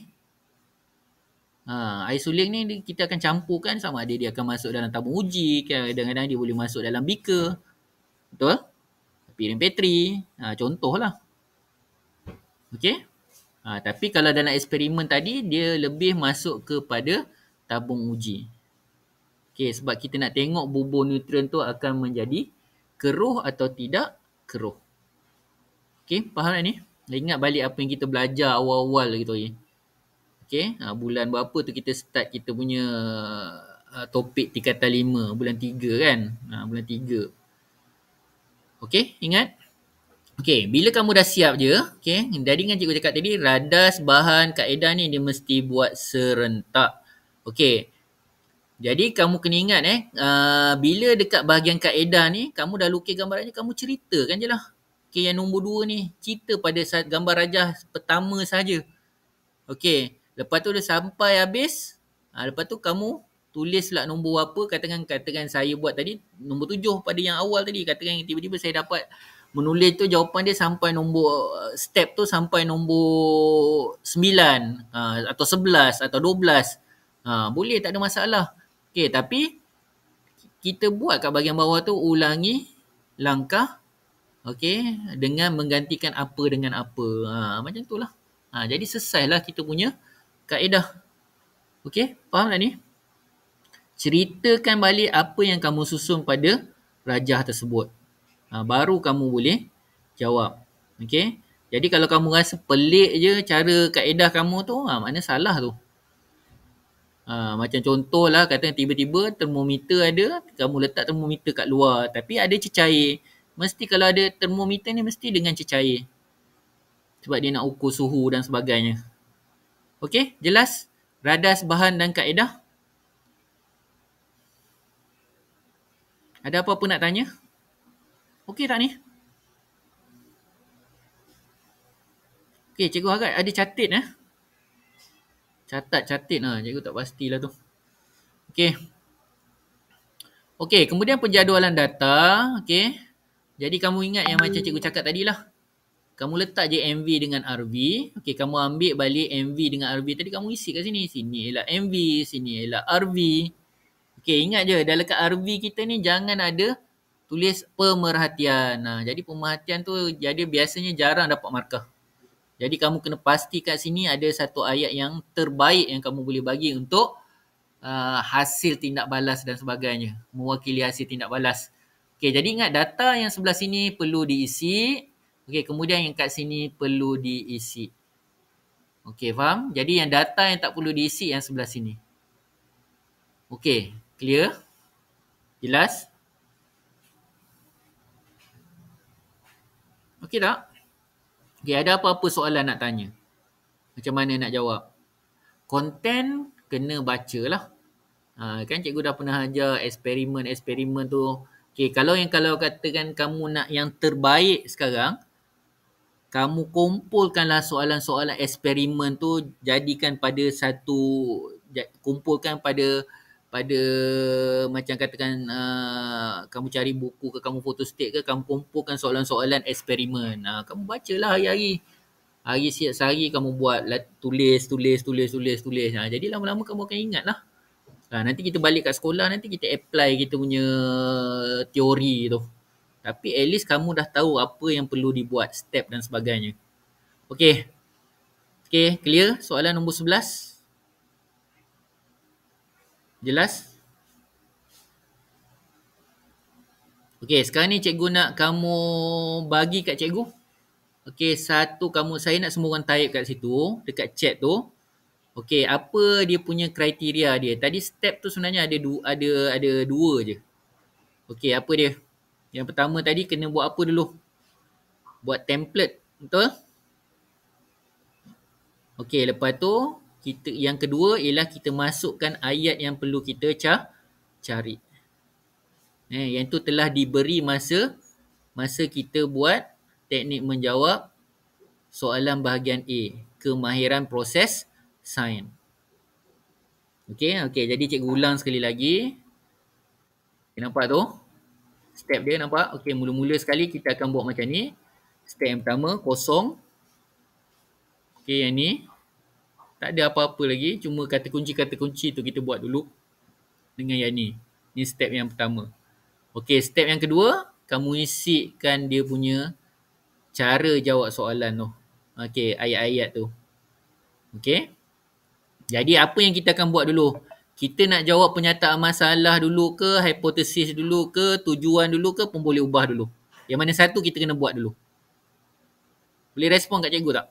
Air suling ni kita akan campurkan, sama ada dia akan masuk dalam tabung uji, kadang-kadang dia boleh masuk dalam beaker. Betul? Piring petri. Contohlah. Okey? Tapi kalau dalam eksperimen tadi, dia lebih masuk kepada tabung uji. Okay, sebab kita nak tengok bubur nutrien tu akan menjadi keruh atau tidak keruh. Okay, faham tak ni? Ingat balik apa yang kita belajar awal-awal gitu je. Okay, bulan berapa tu kita start kita punya topik tingkatan 5, bulan 3 kan? Bulan 3. Okay, ingat? Okay, bila kamu dah siap je, okay, jadi kan cikgu cakap tadi, radas, bahan, kaedah ni dia mesti buat serentak. Okay, jadi kamu kena ingat bila dekat bahagian kaedah ni, kamu dah lukis gambar rajah, kamu ceritakan je lah. Okay, yang nombor 2 ni, cerita pada gambar rajah pertama saja. Okay, lepas tu dah sampai habis, lepas tu kamu tulislah nombor apa, katakan saya buat tadi, nombor 7 pada yang awal tadi, katakan tiba-tiba saya dapat menulis tu jawapan dia sampai nombor, step tu sampai nombor 9, atau 11, atau 12. Boleh, tak ada masalah. Okay, tapi kita buat kat bahagian bawah tu, ulangi langkah, okay, dengan menggantikan apa dengan apa. Macam tu lah. Jadi selesailah kita punya kaedah. Okay, faham tak ni? Ceritakan balik apa yang kamu susun pada rajah tersebut. Baru kamu boleh jawab. Okay, jadi kalau kamu rasa pelik je cara kaedah kamu tu, mana salah tu. Macam contoh lah, kata tiba-tiba termometer ada, kamu letak termometer kat luar, tapi ada cecair. Mesti kalau ada termometer ni mesti dengan cecair. Sebab dia nak ukur suhu dan sebagainya. Okey, jelas? Radas, bahan dan kaedah? Ada apa-apa nak tanya? Okey tak ni? Okey, cikgu harap ada catat Catat. Cikgu tak pastilah tu. Okey. Okey, kemudian penjadualan data. Okey. Jadi kamu ingat yang macam cikgu cakap tadi lah. Kamu letak je MV dengan RV. Okey, kamu ambil balik MV dengan RV tadi, kamu isi kat sini. Sini ialah MV, sini ialah RV. Okey, ingat je dalam kat RV kita ni jangan ada tulis pemerhatian. Jadi pemerhatian tu jadi biasanya jarang dapat markah. Jadi kamu kena pasti kat sini ada satu ayat yang terbaik yang kamu boleh bagi untuk hasil tindak balas dan sebagainya. Mewakili hasil tindak balas. Okey, jadi ingat data yang sebelah sini perlu diisi. Okey, kemudian yang kat sini perlu diisi. Okey, faham? Jadi yang data yang tak perlu diisi yang sebelah sini. Okey, clear? Jelas? Okey tak? Okey, ada apa-apa soalan nak tanya? Macam mana nak jawab? Konten kena baca lah. Kan cikgu dah pernah ajar eksperimen tu. Okey, kalau katakan kamu nak yang terbaik sekarang, kamu kumpulkanlah soalan-soalan eksperimen tu, jadikan pada satu, kumpulkan pada macam katakan kamu cari buku ke, kamu photostat ke, kamu kumpulkan soalan-soalan eksperimen. Kamu bacalah hari-hari. Hari sehari kamu buat, tulis. Jadi lama-lama kamu akan ingat lah. Nanti kita balik kat sekolah, nanti kita apply kita punya teori tu. Tapi at least kamu dah tahu apa yang perlu dibuat, step dan sebagainya. Okey. Okey, clear? Soalan nombor 11. Jelas? Okey, sekarang ni cikgu nak kamu bagi kat cikgu. Okey, saya nak semua orang type kat situ, dekat chat tu. Okey, apa dia punya kriteria dia? Tadi step tu sebenarnya ada dua je. Okey, apa dia? Yang pertama tadi kena buat apa dulu? Buat template, betul? Okey, lepas tu yang kedua ialah kita masukkan ayat yang perlu kita cari. Yang tu telah diberi masa kita buat teknik menjawab soalan bahagian A, kemahiran proses sains. Okey, jadi cikgu ulang sekali lagi. Okay, nampak tu? Step dia nampak? Okey, mula-mula sekali kita akan buat macam ni. Step yang pertama, kosong. Okey, yang ni. Tak ada apa-apa lagi. Cuma kata kunci tu kita buat dulu. Dengan yang ni. Ni step yang pertama. Okey, step yang kedua. Kamu isikan dia punya cara jawab soalan tu. Okey, ayat-ayat tu. Okey. Jadi apa yang kita akan buat dulu? Kita nak jawab pernyataan masalah dulu ke, hipotesis dulu ke, tujuan dulu ke, pun boleh ubah dulu. Yang mana satu kita kena buat dulu. Boleh respon kat cikgu tak?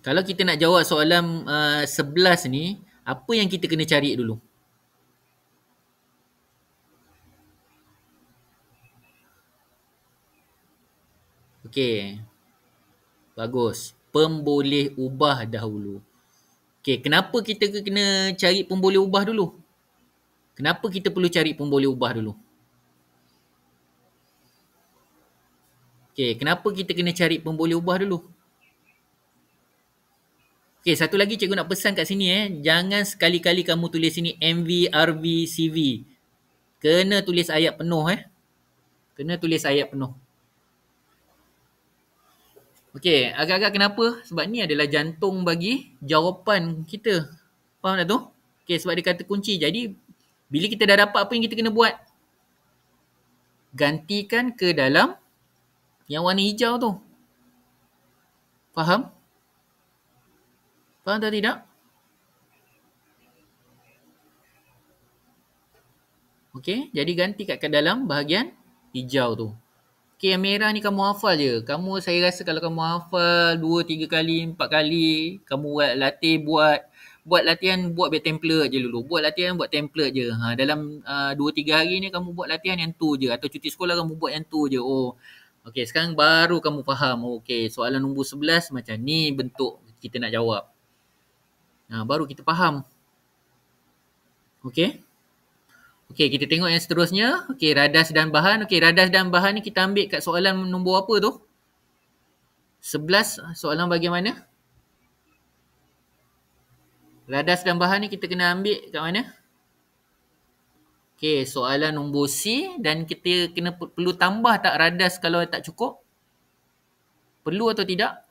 Kalau kita nak jawab soalan 11 ni, apa yang kita kena cari dulu? Okey. Bagus. Pemboleh ubah dahulu. Okey, kenapa kita kena cari pemboleh ubah dulu? Kenapa kita perlu cari pemboleh ubah dulu? Okey, kenapa kita kena cari pemboleh ubah dulu? Okey, satu lagi cikgu nak pesan kat sini jangan sekali-kali kamu tulis sini MV, RV, CV. Kena tulis ayat penuh Kena tulis ayat penuh. Okey, agak-agak kenapa? Sebab ni adalah jantung bagi jawapan kita. Faham tak tu? Okey, sebab dia kata kunci. Jadi, bila kita dah dapat apa yang kita kena buat? Gantikan ke dalam yang warna hijau tu. Faham? Faham tak tidak? Okey, jadi ganti kat dalam bahagian hijau tu. Okey, yang merah ni kamu hafal je. Saya rasa kalau kamu hafal 2, 3 kali, 4 kali, kamu buat latihan, buat template je dulu. Buat latihan, buat template je. Dalam 2, 3 hari ni kamu buat latihan yang tu je. Atau cuti sekolah kamu buat yang tu je. Oh, okey, sekarang baru kamu faham. Okey, soalan nombor 11 macam ni bentuk kita nak jawab. Baru kita faham. Okey. Okey, kita tengok yang seterusnya. Okey, radas dan bahan. Okey, radas dan bahan ni kita ambil kat soalan nombor apa tu? 11, soalan bahagian mana? Radas dan bahan ni kita kena ambil kat mana? Okey, soalan nombor C dan kita perlu tambah tak radas kalau tak cukup? Perlu atau tidak?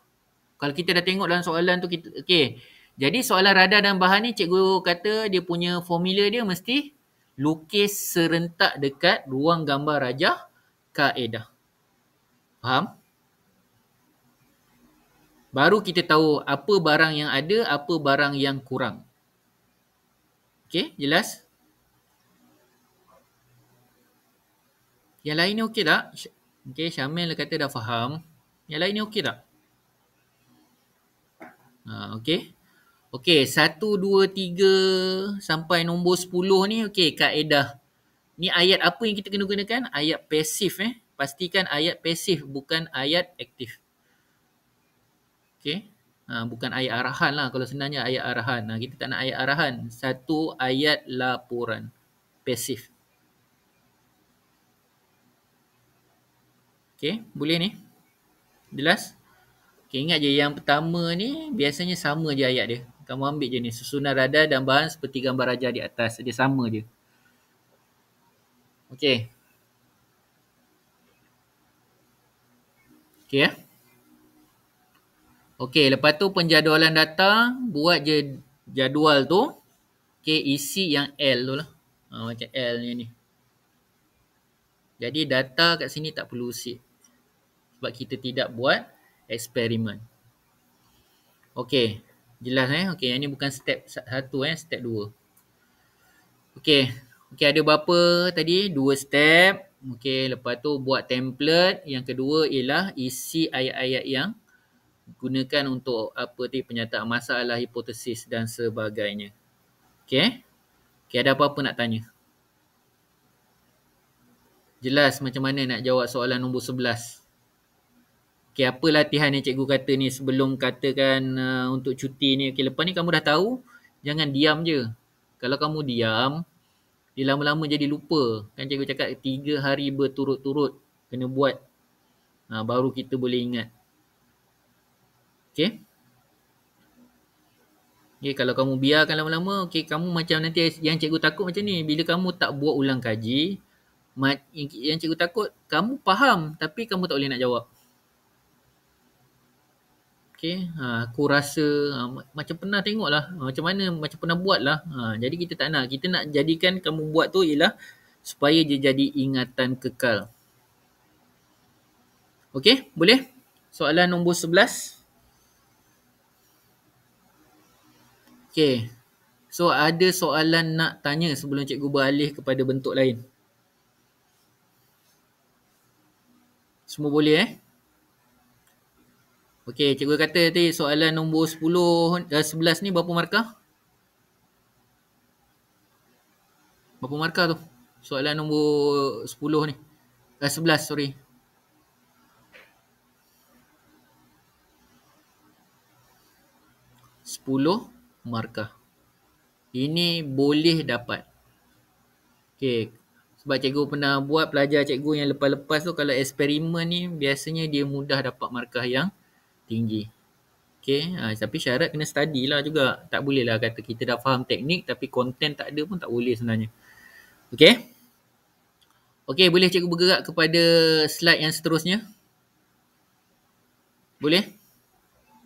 Kalau kita dah tengok dalam soalan tu, okey. Jadi soalan radas dan bahan ni cikgu kata dia punya formula dia mesti lukis serentak dekat ruang gambar rajah kaedah. Faham? Baru kita tahu apa barang yang ada, apa barang yang kurang. Okey, jelas? Yang lain ni okey tak? Okey, Syamil kata dah faham. Yang lain ni okey tak? Okey. Okey, 1, 2, 3 sampai nombor 10 ni okey, kaedah. Ni ayat apa yang kita kena gunakan? Ayat pasif Pastikan ayat pasif bukan ayat aktif. Okey. Bukan ayat arahan lah. Kalau senangnya ayat arahan. Kita tak nak ayat arahan. Satu ayat laporan. Pasif. Okey, boleh ni? Jelas? Okey, ingat je yang pertama ni biasanya sama je ayat dia. Kamu ambil je ni. Susunan radar dan bahan seperti gambar rajah di atas. Dia sama je. Okey. Okey ya. Okey, lepas tu penjadualan data. Buat je jadual tu. Okey, isi yang L tu lah. Macam L ni. Jadi data kat sini tak perlu isi. Sebab kita tidak buat eksperimen. Okey, jelas Okey, yang ni bukan step 1 step 2. Okey, ada berapa tadi? 2 step. Okey, lepas tu buat template. Yang kedua ialah isi ayat-ayat yang gunakan untuk apa tadi, penyataan masalah, hipotesis dan sebagainya. Okey? Okey, ada apa-apa nak tanya? Jelas macam mana nak jawab soalan nombor 11? Okey, apa latihan yang cikgu kata ni sebelum katakan untuk cuti ni? Okey, lepas ni kamu dah tahu, jangan diam je. Kalau kamu diam, dia lama-lama jadi lupa. Kan cikgu cakap 3 hari berturut-turut kena buat. Baru kita boleh ingat. Okey? Okay, kalau kamu biarkan lama-lama, okay, kamu macam nanti yang cikgu takut macam ni. Bila kamu tak buat ulang kaji, yang cikgu takut, kamu faham tapi kamu tak boleh nak jawab. Okay, aku rasa macam pernah tengok lah. Macam mana, macam pernah buat lah. Jadi kita tak nak. Kita nak jadikan kamu buat tu ialah supaya dia jadi ingatan kekal. Okay, boleh? Soalan nombor 11. Okay. So, ada soalan nak tanya sebelum cikgu beralih kepada bentuk lain? Semua boleh Okey, cikgu kata tadi soalan nombor 11 ni berapa markah? Berapa markah tu? Soalan nombor 10 ni. 11, sorry. 10 markah. Ini boleh dapat. Okey, sebab cikgu pernah buat pelajar cikgu yang lepas-lepas tu, kalau eksperimen ni biasanya dia mudah dapat markah yang tinggi. Okey, tapi syarat kena study lah juga. Tak boleh lah kata kita dah faham teknik tapi konten tak ada pun tak boleh sebenarnya. Okey? Okey, boleh cikgu bergerak kepada slide yang seterusnya? Boleh?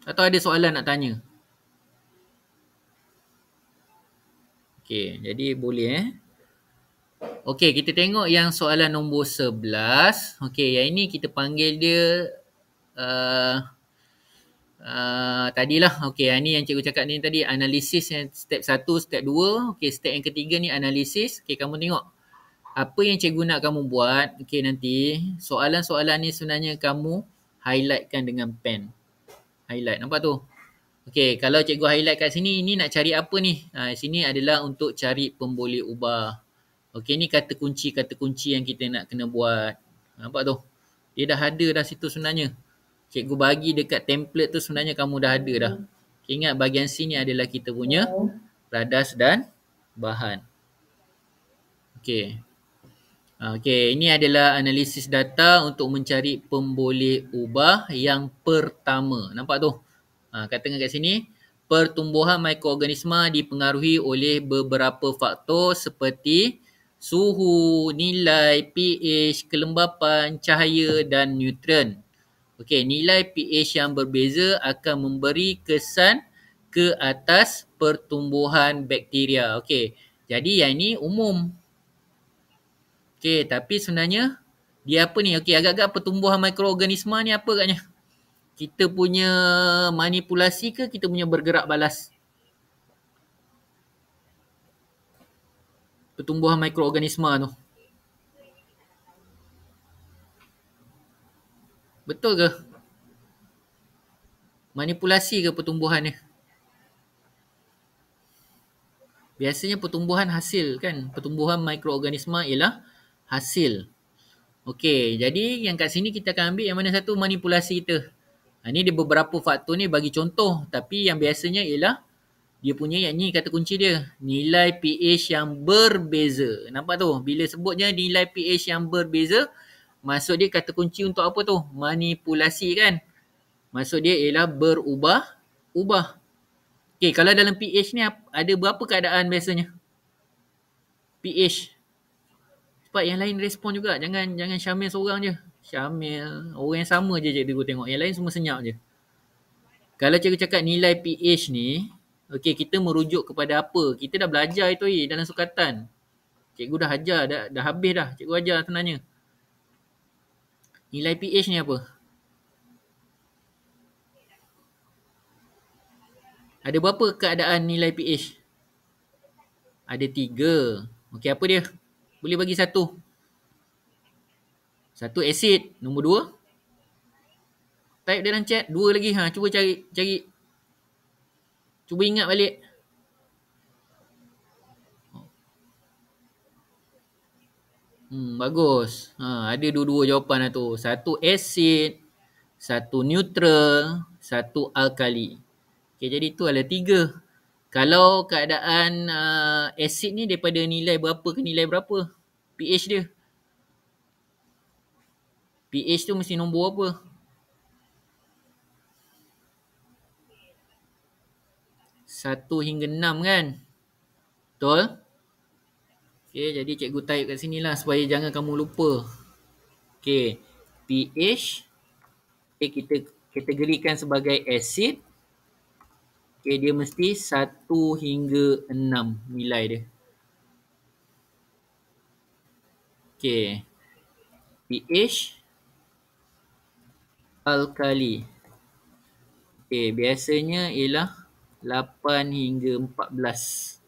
Atau ada soalan nak tanya? Okey, jadi boleh Okey, kita tengok yang soalan nombor 11. Okey, yang ini kita panggil dia tadilah. Okey, yang ni yang cikgu cakap ni tadi, analisis yang step 1, step 2. Okey, step yang ketiga ni analisis. Okey, kamu tengok. Apa yang cikgu nak kamu buat, okey nanti, soalan-soalan ni sebenarnya kamu highlightkan dengan pen. Highlight, nampak tu? Okey, kalau cikgu highlight kat sini, ini nak cari apa ni? Sini adalah untuk cari pemboleh ubah. Okey, ni kata kunci yang kita nak kena buat. Nampak tu? Dia dah ada dah situ sebenarnya. Cikgu bagi dekat template tu sebenarnya kamu dah ada dah. Okay, ingat bahagian sini adalah kita punya radas dan bahan. Okey. Okey, ini adalah analisis data untuk mencari pemboleh ubah yang pertama. Nampak tu? Katakan kat sini, pertumbuhan mikroorganisma dipengaruhi oleh beberapa faktor seperti suhu, nilai, pH, kelembapan, cahaya dan nutrien. Okey, nilai pH yang berbeza akan memberi kesan ke atas pertumbuhan bakteria. Okey, jadi yang ini umum. Okey, tapi sebenarnya dia apa ni? Okey, agak-agak pertumbuhan mikroorganisma ni apa agaknya? Kita punya manipulasi ke kita punya bergerak balas? Pertumbuhan mikroorganisma tu. Betul ke? Manipulasi ke pertumbuhan ni? Biasanya pertumbuhan hasil kan? Pertumbuhan mikroorganisma ialah hasil. Okey, jadi yang kat sini kita akan ambil yang mana satu manipulasi kita. Ni dia beberapa faktor ni bagi contoh. Tapi yang biasanya ialah dia punya yang ni kata kunci dia. Nilai pH yang berbeza. Nampak tu? Bila sebutnya nilai pH yang berbeza, maksud dia kata kunci untuk apa tu? Manipulasi kan? Maksud dia ialah berubah-ubah. Okey, kalau dalam pH ni ada berapa keadaan biasanya? pH. Sebab yang lain respon juga. Jangan Syamil seorang je. Syamil, orang yang sama je cikgu tengok. Yang lain semua senyap je. Kalau cikgu cakap nilai pH ni, okey, kita merujuk kepada apa? Kita dah belajar itu dalam sukatan. Cikgu dah ajar, dah habis dah. Cikgu ajar sebenarnya. Nilai pH ni apa? Ada berapa keadaan nilai pH? Ada 3. Okey, apa dia? Boleh bagi satu. Satu asid. Nombor 2. Type dia dalam chat. 2 lagi. Cuba cari. Cuba ingat balik. Bagus. Ada dua-dua jawapan lah tu. Satu asid, satu neutral, satu alkali. Okay, jadi tu adalah 3. Kalau keadaan asid ni daripada nilai berapa ke nilai berapa? pH dia. pH tu mesti nombor apa? 1 hingga 6 kan? Betul? Okay, jadi cikgu type kat sini lah supaya jangan kamu lupa. Okay, pH. Okay, kita kategorikan sebagai asid. Okay, dia mesti 1 hingga 6 nilai dia. Okay. pH alkali. Okay, biasanya ialah 8 hingga 14.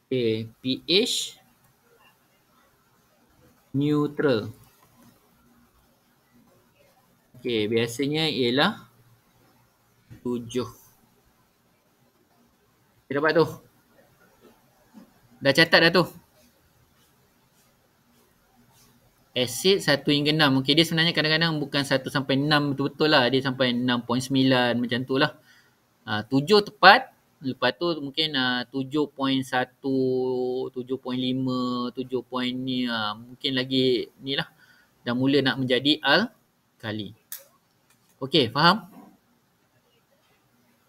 Okay, pH neutral. Okay, biasanya ialah 7. Okay, dapat tu? Dah catat dah tu? Asid 1 hingga 6. Okay, dia sebenarnya kadang-kadang bukan 1 sampai 6 betul-betul lah. Dia sampai 6.9 macam tu lah. 7 tepat. Lepas tu mungkin 7.1, 7.5, 7 ni. Mungkin lagi ni lah. Dah mula nak menjadi alkali. Okay, faham?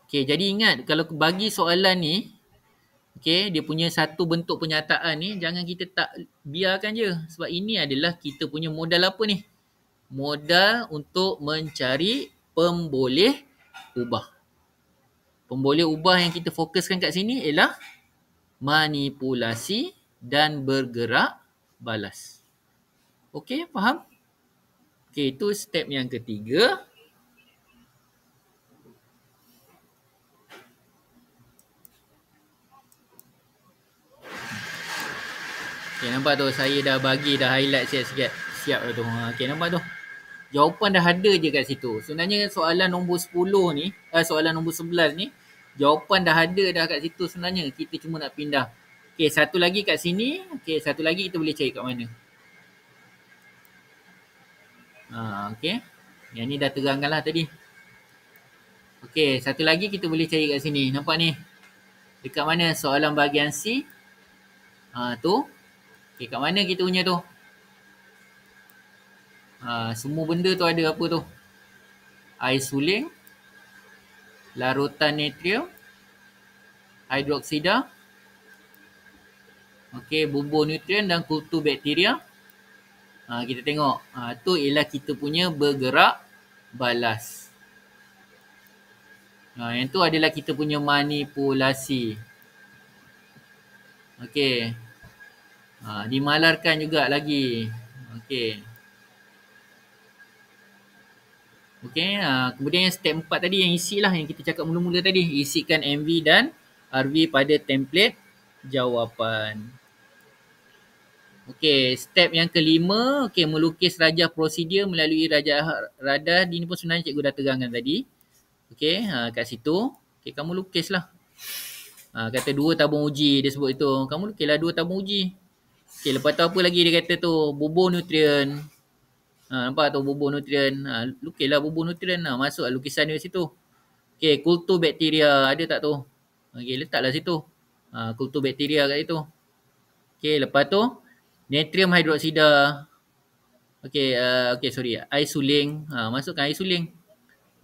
Okay, jadi ingat kalau bagi soalan ni, okay, dia punya satu bentuk penyataan ni, jangan kita tak biarkan je. Sebab ini adalah kita punya modal apa ni? Modal untuk mencari pemboleh ubah. Pemboleh ubah yang kita fokuskan kat sini ialah manipulasi dan bergerak balas. Okay, faham? Okay, itu step yang ketiga. Okay, nampak tu saya dah bagi, dah highlight sikit-sikit. Siap dah tu. Okay, nampak tu. Jawapan dah ada je kat situ. Sebenarnya soalan nombor 10 ni, soalan nombor 11 ni, jawapan dah ada dah kat situ sebenarnya. Kita cuma nak pindah. Okay, satu lagi kat sini. Okay, satu lagi kita boleh cari kat mana. Okay. Yang ni dah terangkan lah tadi. Okay, satu lagi kita boleh cari kat sini. Nampak ni? Dekat mana soalan bahagian C? Tu. Okay, kat mana kita punya tu? Semua benda tu ada apa tu? Air suling, larutan natrium, hidroksida, okay, bubur nutrien dan kultur bakteria. Kita tengok. Tu ialah kita punya bergerak balas. Yang tu adalah kita punya manipulasi. Okay. Dimalarkan juga lagi. Okay. Okay. Kemudian yang step 4 tadi yang isi lah. Yang kita cakap mula-mula tadi. Isikan MV dan RV pada template jawapan. Okay. Step yang kelima. Okay. Melukis rajah prosedur melalui rajah radar. Ini pun sebenarnya cikgu dah terangkan tadi. Okay. Kat situ. Okay. Kamu lukis lah. Kata 2 tabung uji dia sebut itu. Kamu lukislah 2 tabung uji. Okay, lepas tu apa lagi dia kata tu? Bubur nutrien. Nampak tu bubur nutrien. Lukislah bubur nutrien. Masuklah lukisan dia situ. Okay, kultur bakteria. Ada tak tu? Okay, letaklah situ. Kultur bakteria kat situ. Okay, lepas tu natrium hidroksida. Okay, sorry. Air suling. Masukkan air suling.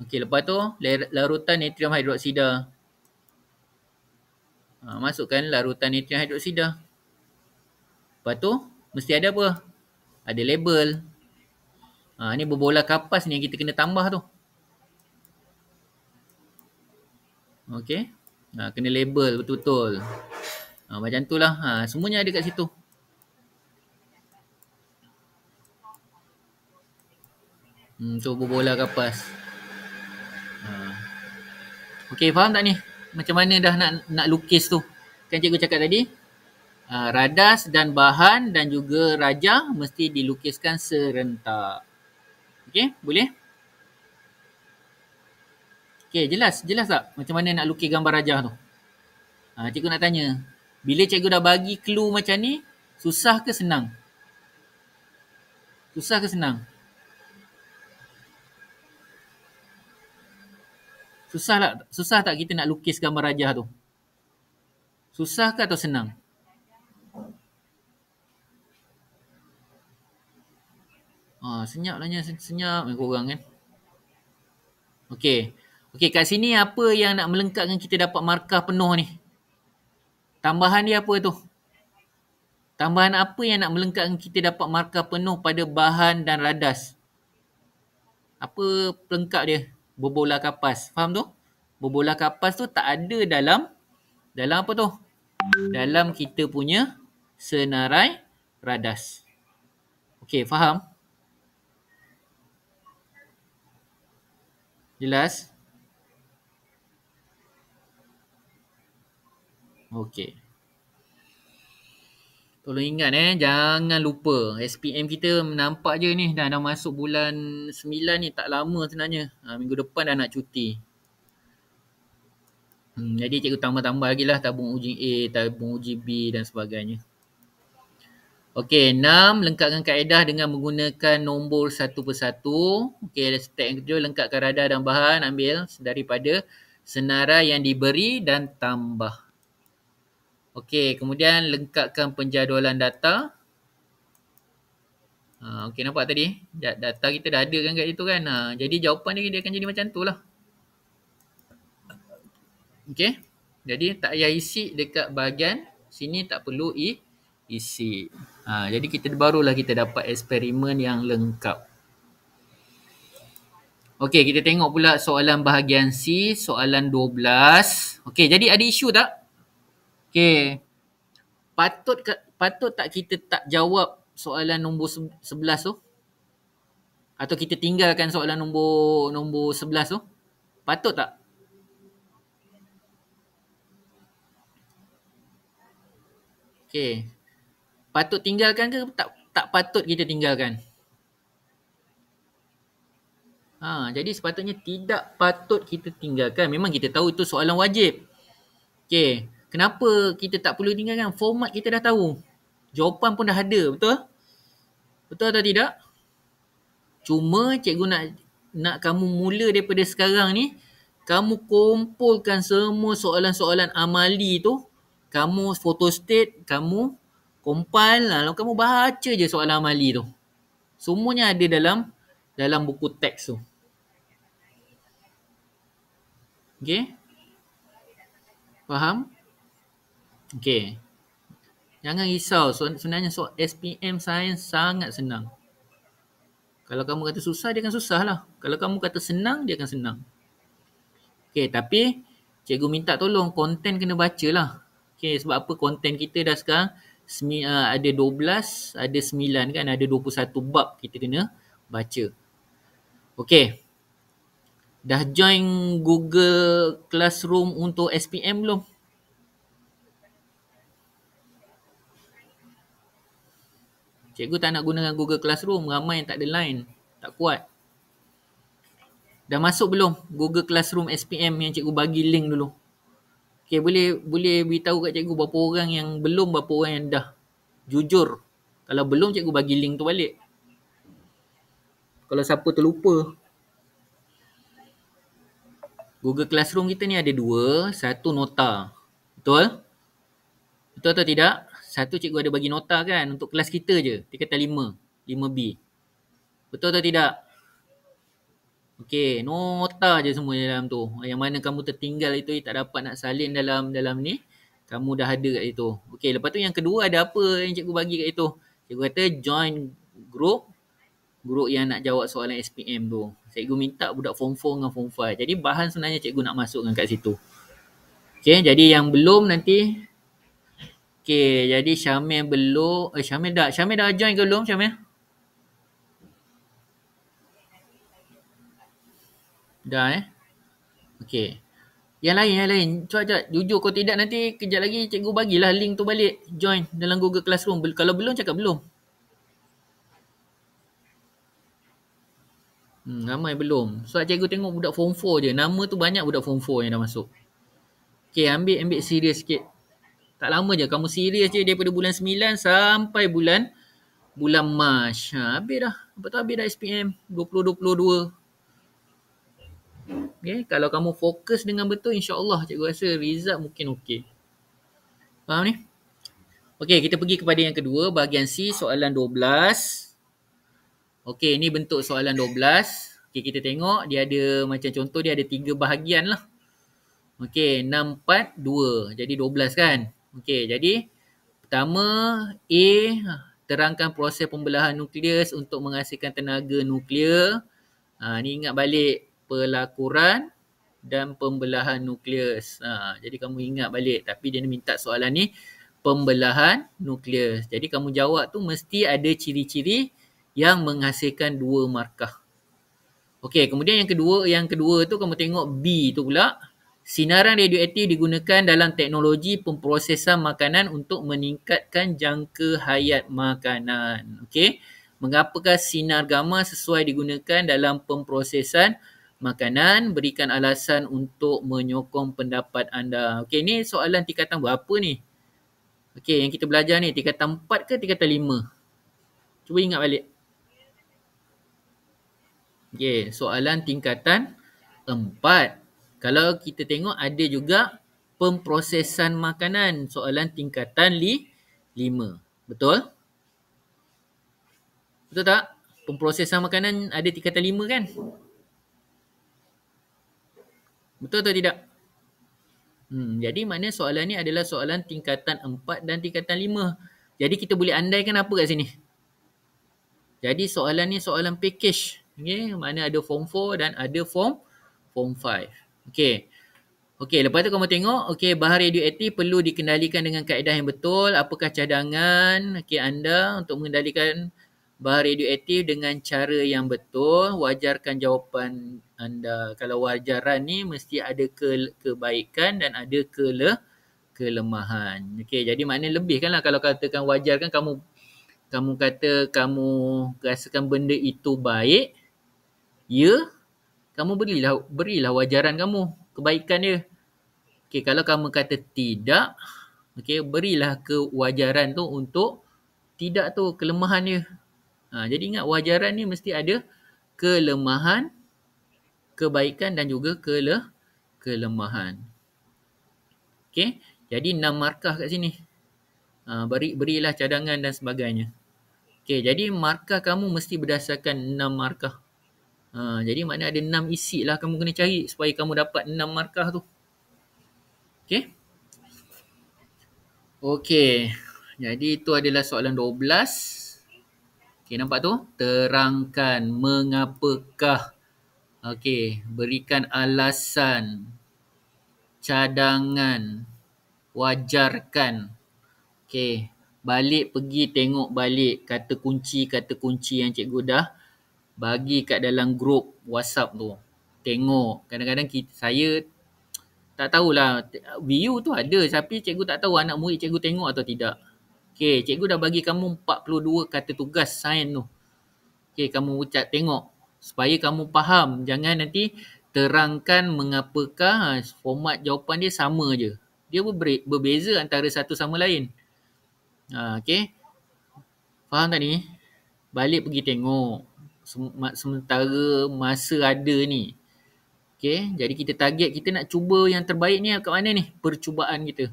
Okay, lepas tu larutan natrium hidroksida. Masukkan larutan natrium hidroksida. Lepas tu, mesti ada apa? Ada label. Ni berbola kapas ni yang kita kena tambah tu. Okay. Kena label betul-betul. Macam tu lah. Semuanya ada kat situ. Tu berbola kapas. Okay, faham tak ni? Macam mana dah nak lukis tu? Kan cikgu cakap tadi? Radas dan bahan dan juga rajah mesti dilukiskan serentak. Okey, boleh? Okey, jelas tak macam mana nak lukis gambar rajah tu? Cikgu nak tanya. Bila cikgu dah bagi clue macam ni, susah ke senang? Susah ke senang? Susah tak kita nak lukis gambar rajah tu? Susah ke atau senang? Senyap lah, senyap korang kan. Okey. Okey, kat sini apa yang nak melengkapkan kita dapat markah penuh ni? Tambahan dia apa tu? Tambahan apa yang nak melengkapkan kita dapat markah penuh pada bahan dan radas? Apa pelengkap dia? Berbola kapas. Faham tu? Berbola kapas tu tak ada dalam apa tu? Dalam kita punya senarai radas. Okey, faham? Jelas? Okey. Tolong ingat jangan lupa. SPM kita nampak je ni dah masuk bulan 9 ni, tak lama sebenarnya. Minggu depan dah nak cuti. Jadi cikgu tambah-tambah lagi lah tabung uji A, tabung uji B dan sebagainya. Okey, 6. Lengkapkan kaedah dengan menggunakan nombor satu persatu. Okey, step yang kedua, lengkapkan radar dan bahan. Ambil daripada senarai yang diberi dan tambah. Okey, kemudian lengkapkan penjadualan data. Okey, nampak tadi? Data kita dah ada kan kat situ kan? Jadi jawapan dia akan jadi macam tu lah. Okey, jadi tak payah isi dekat bahagian sini, tak perlu isi. Jadi barulah kita dapat eksperimen yang lengkap. Okey, kita tengok pula soalan bahagian C, soalan 12. Okey, jadi ada isu tak? Okey. Patut tak kita tak jawab soalan nombor 11 tu? Atau kita tinggalkan soalan nombor 11 tu? Patut tak? Okey. Patut tinggalkan ke tak patut kita tinggalkan? Jadi sepatutnya tidak patut kita tinggalkan. Memang kita tahu itu soalan wajib. Okey. Kenapa kita tak perlu tinggalkan? Format kita dah tahu. Jawapan pun dah ada. Betul? Betul atau tidak? Cuma cikgu nak kamu mula daripada sekarang ni, kamu kumpulkan semua soalan-soalan amali tu, kamu photostat, kamu compile, lalu kamu baca je soalan amali tu. Semuanya ada dalam buku teks tu. Okey? Faham? Okey. Jangan risau. Sebenarnya SPM Sains sangat senang. Kalau kamu kata susah, dia akan susah lah. Kalau kamu kata senang, dia akan senang. Okey, tapi cikgu minta tolong konten kena baca lah. Okey, sebab apa konten kita dah sekarang ada 12, ada 9 kan, ada 21 bab kita kena baca. Okey. Dah join Google Classroom untuk SPM belum? Cikgu tak nak gunakan Google Classroom. Ramai yang tak ada line. Tak kuat. Dah masuk belum Google Classroom SPM yang cikgu bagi link dulu? Okay, boleh beritahu kat cikgu berapa orang yang belum, berapa orang yang dah. Jujur. Kalau belum, cikgu bagi link tu balik. Kalau siapa terlupa. Google Classroom kita ni ada 2. Satu nota. Betul? Betul atau tidak? Satu cikgu ada bagi nota kan untuk kelas kita je. Tingkatan 5. 5B. Betul atau tidak? Okey, nota je semua dalam tu. Yang mana kamu tertinggal itu, tak dapat nak salin dalam ni, kamu dah ada kat situ. Okey, lepas tu yang kedua ada apa yang cikgu bagi kat situ? Cikgu kata join group yang nak jawab soalan SPM tu. Cikgu minta budak form 4 dengan form 5. Jadi bahan sebenarnya cikgu nak masukkan kat situ. Okey, jadi yang belum nanti. Okey, jadi Syamil belum. Syamil dah join ke belum Syamil? Dah Okey. Yang lain. Cuak. Jujur kau tidak nanti kejap lagi cikgu bagilah link tu balik. Join dalam Google Classroom. Kalau belum cakap belum. Ramai belum. So cikgu tengok budak form 4 je. Nama tu banyak budak form 4 yang dah masuk. Okay, ambil serius sikit. Tak lama je. Kamu serius je daripada bulan 9 sampai bulan Mac. Habis dah. Lepas tu habis dah SPM 2022. Okay, kalau kamu fokus dengan betul, insyaAllah cikgu rasa result mungkin okey. Faham ni? Okey, kita pergi kepada yang kedua. Bahagian C, soalan 12. Okey, ni bentuk soalan 12. Okey, kita tengok. Dia ada, macam contoh dia ada 3 bahagian lah. Okey, 6, 4, 2. Jadi 12 kan? Okey, jadi pertama A, terangkan proses pembelahan nukleus untuk menghasilkan tenaga nuklear. Ni ingat balik pelakuran dan pembelahan nukleus. Jadi kamu ingat balik. Tapi dia minta soalan ni pembelahan nukleus. Jadi kamu jawab tu mesti ada ciri-ciri yang menghasilkan 2 markah. Okey, kemudian yang kedua tu kamu tengok B tu pula. Sinaran radioaktif digunakan dalam teknologi pemprosesan makanan untuk meningkatkan jangka hayat makanan. Okey. Mengapakah sinar gamma sesuai digunakan dalam pemprosesan makanan? Berikan alasan untuk menyokong pendapat anda. Okey, ni soalan tingkatan berapa ni? Okey, yang kita belajar ni tingkatan 4 ke tingkatan 5? Cuba ingat balik. Okey, soalan tingkatan 4. Kalau kita tengok ada juga pemprosesan makanan. Soalan tingkatan 5. Betul? Betul tak? Pemprosesan makanan ada tingkatan 5 kan? Betul atau tidak? Jadi maknanya soalan ni adalah soalan tingkatan 4 dan tingkatan 5. Jadi kita boleh andaikan apa kat sini? Jadi soalan ni soalan package. Okay? Mana ada form 4 dan ada form 5. Okey. Okey, lepas tu kamu tengok, okey, bahan radioaktif perlu dikendalikan dengan kaedah yang betul. Apakah cadangan anda untuk mengendalikan bahan radioaktif dengan cara yang betul? Wajarkan jawapan anda. Kalau wajaran ni mesti ada kebaikan dan ada kelemahan. Okey, jadi maknanya lebih kan lah kalau katakan wajarkan kamu kata kamu rasakan benda itu baik, ya, kamu berilah wajaran kamu, kebaikan dia. Okey, kalau kamu kata tidak, okey, berilah kewajaran tu untuk tidak tu, kelemahan dia. Jadi ingat wajaran ni mesti ada kelemahan, kebaikan dan juga kelemahan. Okey, jadi 6 markah kat sini. Berilah cadangan dan sebagainya. Okey, jadi markah kamu mesti berdasarkan 6 markah. Jadi maknanya ada 6 isi lah kamu kena cari supaya kamu dapat 6 markah tu. Okey. Okey. Jadi itu adalah soalan 12. Okey, nampak tu? Terangkan mengapakah. Okey, berikan alasan, cadangan, wajarkan. Okey, balik pergi tengok balik kata kunci yang cikgu dah bagi kat dalam grup WhatsApp tu. Tengok. Kadang-kadang saya tak tahulah, view tu ada tapi cikgu tak tahu anak murid cikgu tengok atau tidak. Okey, cikgu dah bagi kamu 42 kata tugas sains tu. Okey, kamu ucap tengok supaya kamu faham. Jangan nanti terangkan mengapakah, format jawapan dia sama je. Dia berbeza antara satu sama lain. Okey. Faham tak ni? Balik pergi tengok. Sementara masa ada ni. Okay, jadi kita target, kita nak cuba yang terbaik ni kat mana ni? Percubaan kita.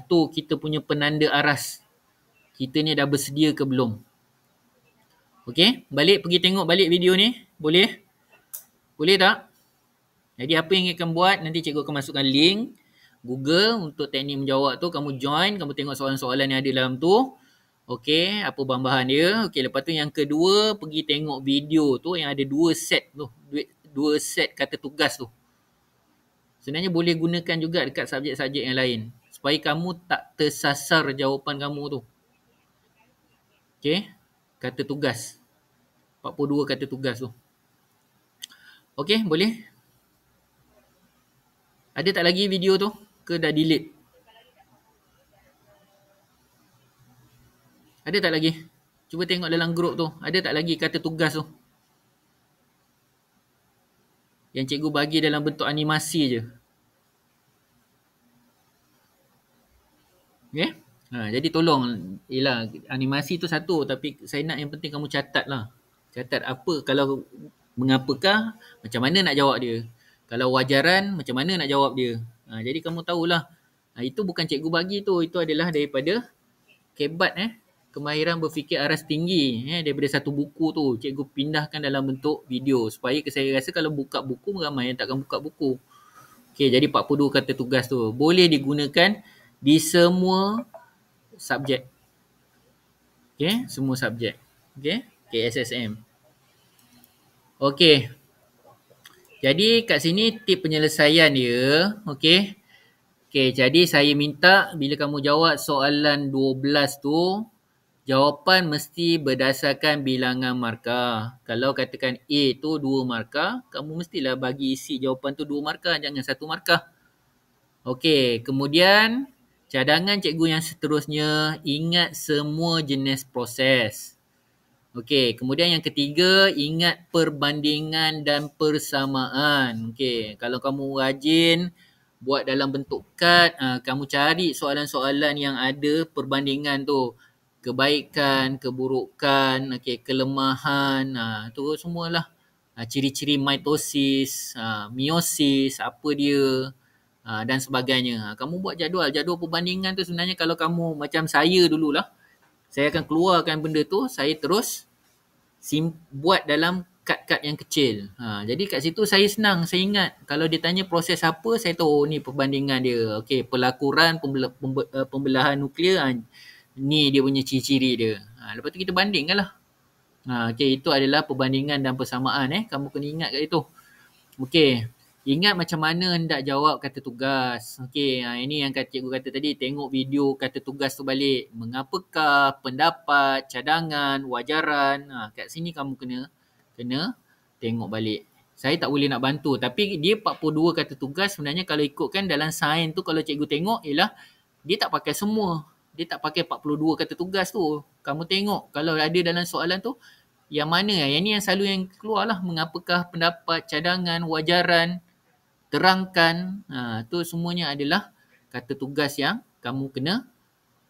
Tu kita punya penanda aras. Kita ni dah bersedia ke belum? Okay, balik pergi tengok balik video ni. Boleh? Boleh tak? Jadi apa yang akan buat, nanti cikgu akan masukkan link Google untuk teknik menjawab tu. Kamu join, kamu tengok soalan-soalan yang ada dalam tu. Okay, apa bahan-bahan dia. Okay, lepas tu yang kedua, pergi tengok video tu yang ada 2 set tu. 2 set kata tugas tu. Sebenarnya boleh gunakan juga dekat subjek-subjek yang lain. Supaya kamu tak tersasar jawapan kamu tu. Okay. Kata tugas. 42 kata tugas tu. Okay, boleh? Ada tak lagi video tu? Ke dah delete? Ada tak lagi? Cuba tengok dalam grup tu. Ada tak lagi kata tugas tu? Yang cikgu bagi dalam bentuk animasi je. Okay? Jadi tolong, yelah, animasi tu satu, tapi saya nak yang penting kamu catat lah. Catat apa, kalau mengapakah, macam mana nak jawab dia. Kalau wajaran, macam mana nak jawab dia. Jadi kamu tahulah. Itu bukan cikgu bagi tu, itu adalah daripada kebat kemahiran berfikir aras tinggi daripada satu buku tu. Cikgu pindahkan dalam bentuk video supaya saya rasa kalau buka buku ramai yang takkan buka buku. Okey, jadi 42 kata tugas tu boleh digunakan di semua subjek. Okey, semua subjek. Okey, KSSM. Okey. Jadi kat sini tip penyelesaian dia, okey. Okey, jadi saya minta bila kamu jawab soalan 12 tu, jawapan mesti berdasarkan bilangan markah. Kalau katakan A tu 2 markah, kamu mestilah bagi isi jawapan tu 2 markah, jangan 1 markah. Okey, kemudian cadangan cikgu yang seterusnya, ingat semua jenis proses. Okey, kemudian yang ketiga, ingat perbandingan dan persamaan. Okey, kalau kamu rajin buat dalam bentuk kad, kamu cari soalan-soalan yang ada perbandingan tu. Kebaikan, keburukan, okey, kelemahan, tu semualah. Ciri-ciri mitosis, meiosis, apa dia, dan sebagainya. Kamu buat jadual perbandingan tu sebenarnya kalau kamu macam saya dululah, saya akan keluarkan benda tu, saya terus buat dalam kad-kad yang kecil. Jadi kat situ saya senang, saya ingat. Kalau dia tanya proses apa, saya tahu ni perbandingan dia. Okey, pelakuran pembelahan nuklear, ni dia punya ciri-ciri dia. Lepas tu kita bandingkan lah. Okey, itu adalah perbandingan dan persamaan. Kamu kena ingat kat situ. Okey. Ingat macam mana hendak jawab kata tugas. Okey, ini yang cikgu kata tadi, tengok video kata tugas tu balik. Mengapakah, pendapat, cadangan, wajaran. Kat sini kamu kena tengok balik. Saya tak boleh nak bantu, tapi dia 42 kata tugas sebenarnya kalau ikutkan dalam sains tu, kalau cikgu tengok ialah dia tak pakai semua. Dia tak pakai 42 kata tugas tu. Kamu tengok kalau ada dalam soalan tu, yang mana? Yang ni yang selalu yang keluar lah. Mengapakah, pendapat, cadangan, wajaran, terangkan. Tu semuanya adalah kata tugas yang kamu kena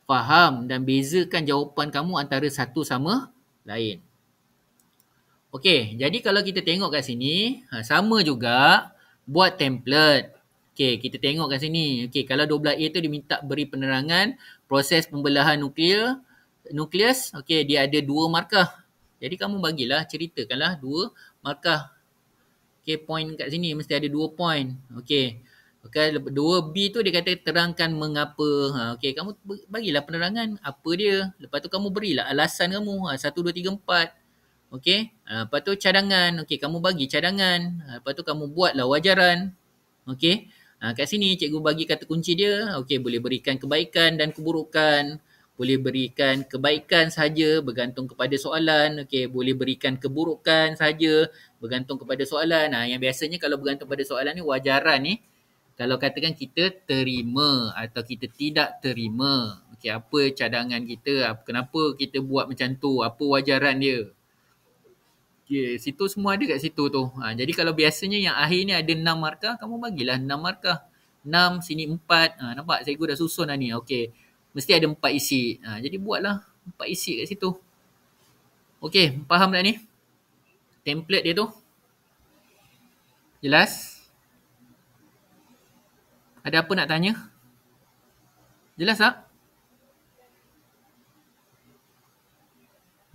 faham dan bezakan jawapan kamu antara satu sama lain. Okey, jadi kalau kita tengok kat sini, sama juga buat template. Okey, kita tengok kat sini. Okey, kalau 12A tu diminta beri penerangan proses pembelahan nukleus, okey, dia ada 2 markah. Jadi kamu bagilah, ceritakanlah 2 markah. Okey, point kat sini mesti ada 2 point. Okey. Okay, 2B tu dia kata terangkan mengapa. Okey, kamu bagilah penerangan apa dia. Lepas tu kamu berilah alasan kamu. 1, 2, 3, 4. Okey. Lepas tu cadangan. Okey, kamu bagi cadangan. Lepas tu kamu buatlah wajaran. Okey. Kat sini cikgu bagi kata kunci dia. Okey, boleh berikan kebaikan dan keburukan. Boleh berikan kebaikan saja bergantung kepada soalan. Okey, boleh berikan keburukan saja bergantung kepada soalan. Yang biasanya kalau bergantung pada soalan ni wajaran ni, kalau katakan kita terima atau kita tidak terima. Okey, apa cadangan kita? Kenapa kita buat macam tu? Apa wajaran dia? Okey, situ semua ada kat situ tu. Jadi kalau biasanya yang akhir ni ada 6 markah, kamu bagilah 6 markah. 6, sini 4. Nampak cikgu dah susun dah ni. Okey. Mesti ada 4 isi. Jadi buatlah 4 isi kat situ. Okey, faham tak ni? Template dia tu. Jelas? Ada apa nak tanya? Jelas tak?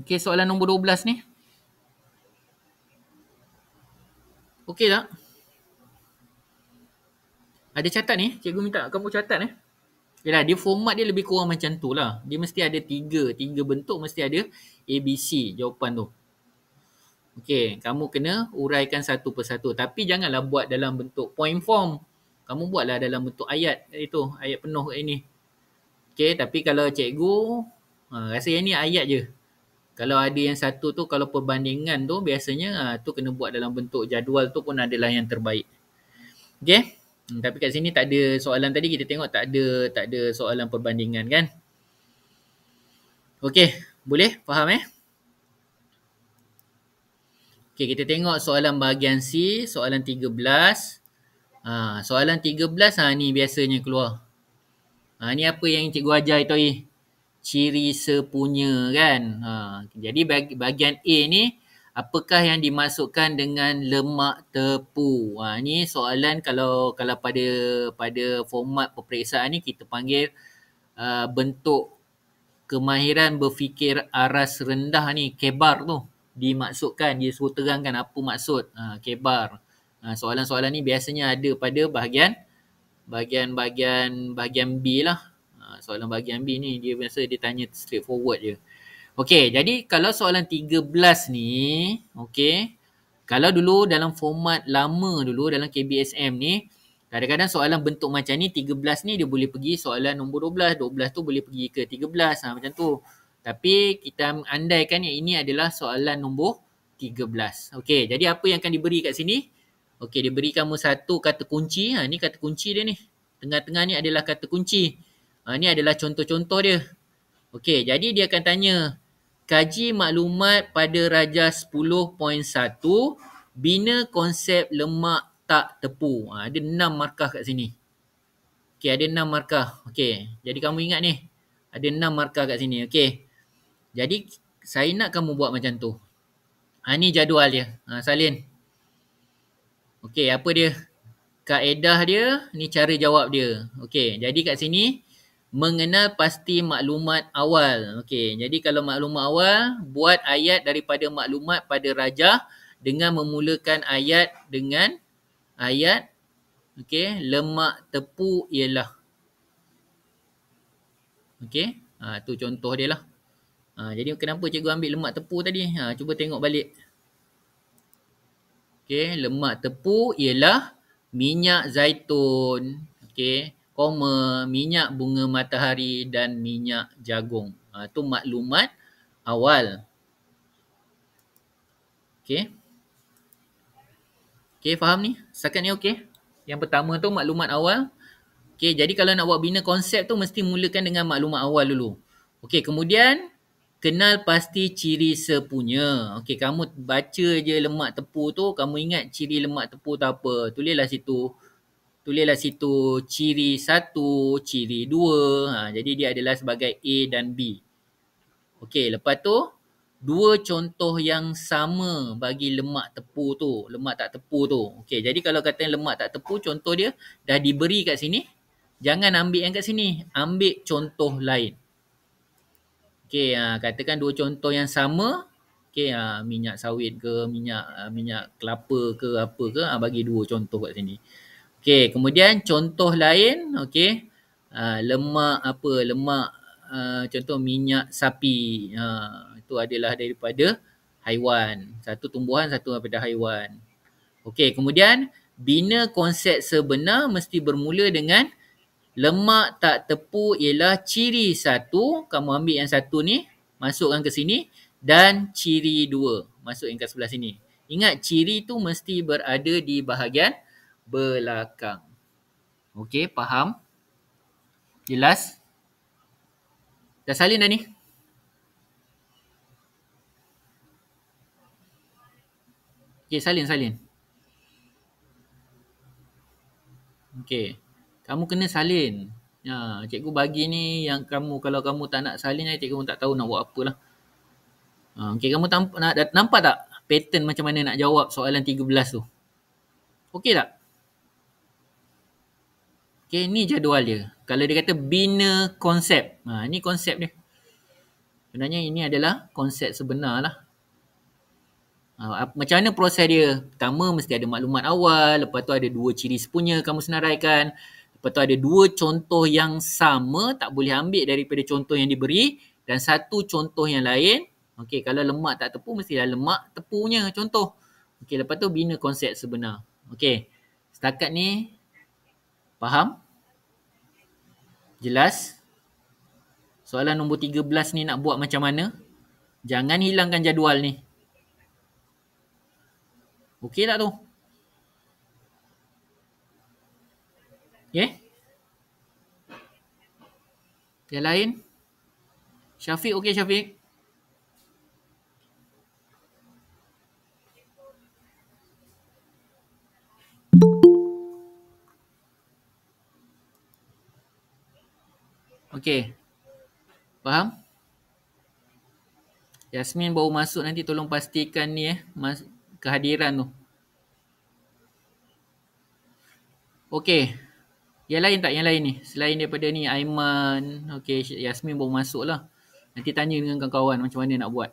Okey, soalan nombor 12 ni. Okey tak? Ada catat ni? Cikgu minta kamu catat Yalah, dia format dia lebih kurang macam tu lah. Dia mesti ada tiga bentuk, mesti ada ABC jawapan tu. Okey, kamu kena uraikan satu persatu. Tapi janganlah buat dalam bentuk point form. Kamu buatlah dalam bentuk ayat itu, ayat penuh kat ini. Okey, tapi kalau cikgu rasa yang ni ayat je. Kalau ada yang satu tu, kalau perbandingan tu biasanya tu kena buat dalam bentuk jadual tu pun adalah yang terbaik. Okey? Tapi kat sini tak ada soalan tadi, kita tengok tak ada soalan perbandingan kan. Okey, boleh? Faham Okey, kita tengok soalan bahagian C, soalan 13. Soalan 13 ni biasanya keluar. Ni apa yang cikgu ajar tadi? Ciri sepunya kan. Jadi bahagian A ni, apakah yang dimasukkan dengan lemak tepu? Ni soalan kalau pada format peperiksaan ni kita panggil bentuk kemahiran berfikir aras rendah ni, kebar tu dimaksudkan, dia suruh terangkan apa maksud kebar. Soalan-soalan ni biasanya ada pada bahagian B lah. Soalan bahagian B ni dia biasa dia tanya straightforward je. Okey, jadi kalau soalan 13 ni, okey, kalau dulu dalam format lama dulu dalam KBSM ni, kadang-kadang soalan bentuk macam ni 13 ni dia boleh pergi soalan nombor 12, 12 tu boleh pergi ke 13 macam tu. Tapi kita andaikan yang ini adalah soalan nombor 13. Okey, jadi apa yang akan diberi kat sini? Okey, dia beri kamu satu kata kunci. Ni kata kunci dia ni. Tengah-tengah ni adalah kata kunci. Ni adalah contoh-contoh dia. Okey, jadi dia akan tanya, kaji maklumat pada Rajah 10.1, bina konsep lemak tak tepu. Ada 6 markah kat sini. Okey, ada 6 markah. Okey, jadi kamu ingat ni. Ada 6 markah kat sini. Okey. Jadi saya nak kamu buat macam tu. Ni jadual dia. Salin. Okey, apa dia? Kaedah dia, ni cara jawab dia. Okey, jadi kat sini mengenal pasti maklumat awal. Okey, jadi kalau maklumat awal, buat ayat daripada maklumat pada rajah dengan memulakan ayat dengan ayat lemak tepu ialah. Okey, tu contoh dia lah. Jadi kenapa cikgu ambil lemak tepu tadi? Cuba tengok balik. Okey, lemak tepu ialah minyak zaitun, minyak bunga matahari dan minyak jagung. Tu maklumat awal. Okey. Okey, faham ni? Setakat ni okey? Yang pertama tu maklumat awal. Okey, jadi kalau nak buat bina konsep tu mesti mulakan dengan maklumat awal dulu. Okey, kemudian kenal pasti ciri sepunya. Okey, kamu baca je lemak tepu tu, kamu ingat ciri lemak tepu tu apa? Tulislah situ ciri 1, ciri 2. Jadi dia adalah sebagai A dan B. Okey, lepas tu dua contoh yang sama bagi lemak tepu tu, lemak tak tepu tu. Okey, jadi kalau kata lemak tak tepu, contoh dia dah diberi kat sini. Jangan ambil yang kat sini, ambil contoh lain. Okey, katakan dua contoh yang sama. Okey, minyak sawit ke, minyak kelapa ke, apa ke, bagi dua contoh kat sini. Okey, kemudian contoh lain, okey, lemak contoh minyak sapi. Itu adalah daripada haiwan. Satu tumbuhan, satu daripada haiwan. Okey, kemudian bina konsep sebenar mesti bermula dengan lemak tak tepu ialah ciri 1, kamu ambil yang 1 ni, masukkan ke sini, dan ciri 2, masukkan ke sebelah sini. Ingat, ciri tu mesti berada di bahagian belakang. Okey, faham? Jelas? Dah salin dah ni? Okey, salin. Okey. Kamu kena salin. Cikgu bagi ni yang kamu, kalau kamu tak nak salin, cikgu pun tak tahu nak buat apalah. Okey, kamu nampak tak pattern macam mana nak jawab soalan 13 tu? Okey tak? Okey, ni jadual dia. Kalau dia kata bina konsep. Ni konsep dia. Sebenarnya ini adalah konsep sebenar lah. Macam mana proses dia? Pertama mesti ada maklumat awal, lepas tu ada dua ciri sepunya kamu senaraikan, lepas tu ada dua contoh yang sama, tak boleh ambil daripada contoh yang diberi, dan satu contoh yang lain. Okey, kalau lemak tak tepu mestilah lemak tepunya contoh. Okey, lepas tu bina konsep sebenar. Okey, setakat ni faham? Jelas? Soalan nombor 13 ni nak buat macam mana? Jangan hilangkan jadual ni. Okey tak tu? Okay. Yang lain? Syafiq, okey Syafiq? Okey. Faham? Yasmin baru masuk, nanti tolong pastikan ni kehadiran tu. Okey. Yang lain tak? Yang lain ni? Selain daripada ni Aiman, okey, Yasmin baru masuk lah. Nanti tanya dengan kawan-kawan macam mana nak buat.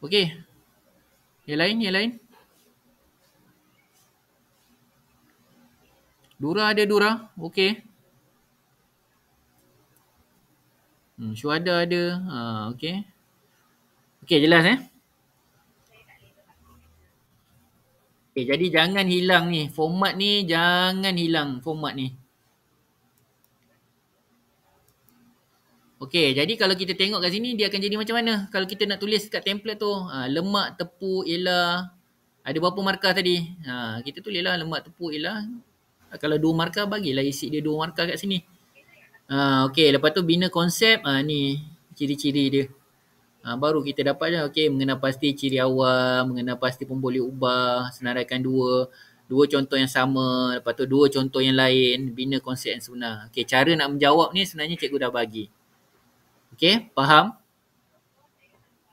Okey. Yang lain? Yang lain? Dura ada Dura? Okey. Syuhada ada. Okey. Okey, jelas Okay, jadi jangan hilang ni. Format ni jangan hilang format ni. Okey, jadi kalau kita tengok kat sini dia akan jadi macam mana? Kalau kita nak tulis kat template tu, lemak, tepung, elah. Ada berapa markah tadi? Kita tulislah lemak, tepung, elah. Kalau 2 markah, bagilah isi dia 2 markah kat sini. Okey, lepas tu bina konsep. Ni ciri-ciri dia. Baru kita dapat je. Okey, mengenal pasti ciri awal, mengenal pasti pun boleh ubah, senaraikan dua contoh yang sama, lepas tu 2 contoh yang lain, bina konsep yang sebenar. Okey, cara nak menjawab ni sebenarnya cikgu dah bagi. Okey, faham?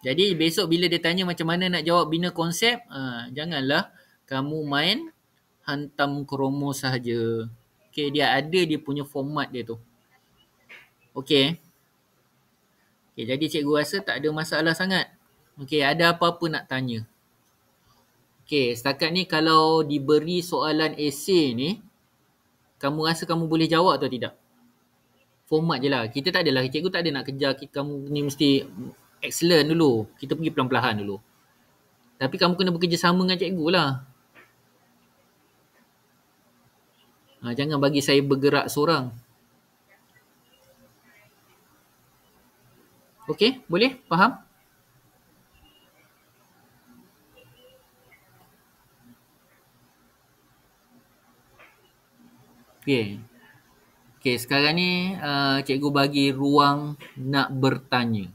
Jadi besok bila dia tanya macam mana nak jawab bina konsep, janganlah kamu main hantam kromo sahaja. Okey, dia ada dia punya format dia tu. Okey. Okey, jadi cikgu rasa tak ada masalah sangat. Okey, ada apa-apa nak tanya? Okey, setakat ni kalau diberi soalan esei ni, kamu rasa kamu boleh jawab atau tidak? Format je lah. Kita tak adalah, cikgu tak ada nak kejar kamu ni mesti excellent dulu. Kita pergi pelan-pelan dulu. Tapi kamu kena bekerjasama dengan cikgu lah. Jangan bagi saya bergerak seorang. Okey, boleh? Faham? Okey. Okey, sekarang ni cikgu bagi ruang nak bertanya.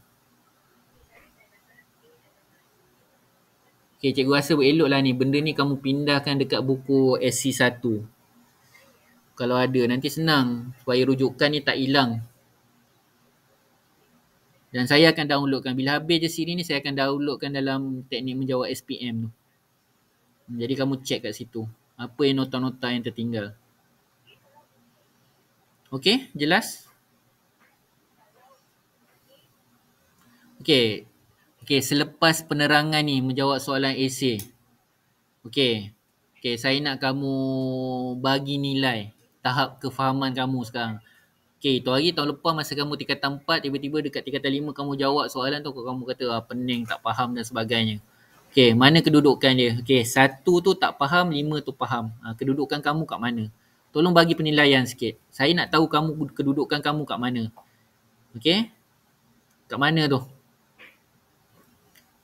Okey, cikgu rasa eloklah ni. Benda ni kamu pindahkan dekat buku SC1. Kalau ada, nanti senang supaya rujukan ni tak hilang. Dan saya akan downloadkan. Bila habis je siri ni, saya akan downloadkan dalam teknik menjawab SPM tu. Jadi kamu check kat situ. Apa yang nota-nota yang tertinggal. Okey, jelas? Okey. Okey, selepas penerangan ni menjawab soalan esei. Okey. Okey, saya nak kamu bagi nilai tahap kefahaman kamu sekarang. Okey, itu hari tahun lepas masa kamu tingkatan 4, tiba-tiba dekat tingkatan 5 kamu jawab soalan tu, kamu kata pening, tak faham dan sebagainya. Okey, mana kedudukan dia? Okey, 1 tu tak faham, 5 tu faham. Kedudukan kamu kat mana? Tolong bagi penilaian sikit. Saya nak tahu kamu kedudukan kamu kat mana. Okey? Kat mana tu?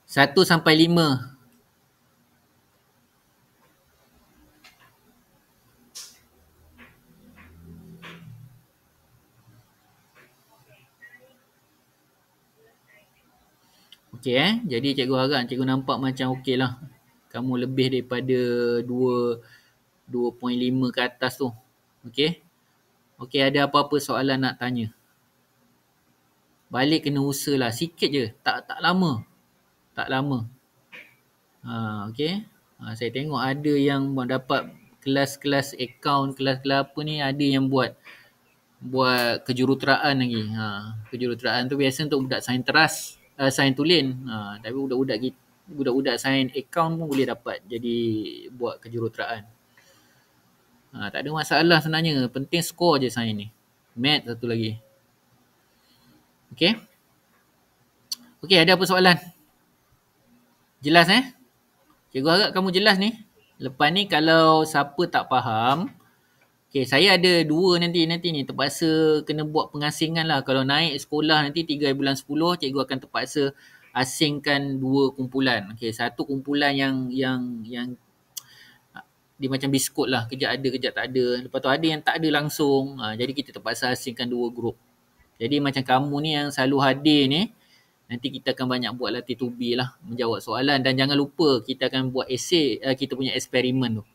1 sampai 5. Okey jadi cikgu harap cikgu nampak macam okey lah. Kamu lebih daripada 2.5 ke atas tu. Okey. Okey, ada apa-apa soalan nak tanya? Balik kena usaha lah. Sikit je. Tak lama. Tak lama. Okey. Saya tengok ada yang dapat kelas-kelas akaun, kelas-kelas apa ni, ada yang buat kejuruteraan lagi. Kejuruteraan tu biasa untuk budak sains teras, sains tulen. Tapi budak-budak sains akaun pun boleh dapat jadi buat kejuruteraan. Tak ada masalah sebenarnya. Penting skor je sains ni. Math satu lagi. Okey. Okey, ada apa soalan? Jelas Cikgu harap kamu jelas ni. Lepas ni kalau siapa tak faham, okey, saya ada 2 nanti ni terpaksa kena buat pengasingan lah. Kalau naik sekolah nanti 3 bulan 10, cikgu akan terpaksa asingkan 2 kumpulan. Okey, satu kumpulan yang dia macam biskut lah, kejap ada kejap tak ada. Lepas tu ada yang tak ada langsung, jadi kita terpaksa asingkan 2 grup. Jadi macam kamu ni yang selalu hadir ni, nanti kita akan banyak buat latih tubi lah, menjawab soalan. Dan jangan lupa kita akan buat esei, kita punya eksperimen tu.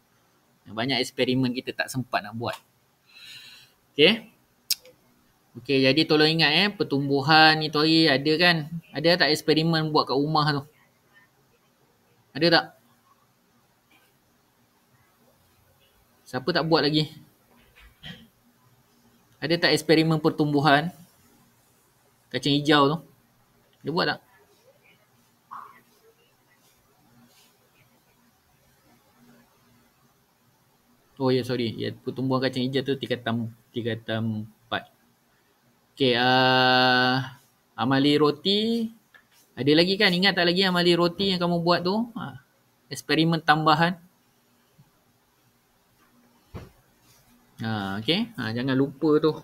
Banyak eksperimen kita tak sempat nak buat. Okay. Okay, jadi tolong ingat pertumbuhan ni tu hari ada kan? Ada tak eksperimen buat kat rumah tu? Ada tak? Siapa tak buat lagi? Ada tak eksperimen pertumbuhan? Kacang hijau tu. Dia buat tak? Oh ya, sorry. Ya, pertumbuhan kacang hijau tu tingkatan 4. Okay, amali roti. Ada lagi kan? Ingat tak lagi amali roti yang kamu buat tu? Eksperimen tambahan. Okay. Jangan lupa tu.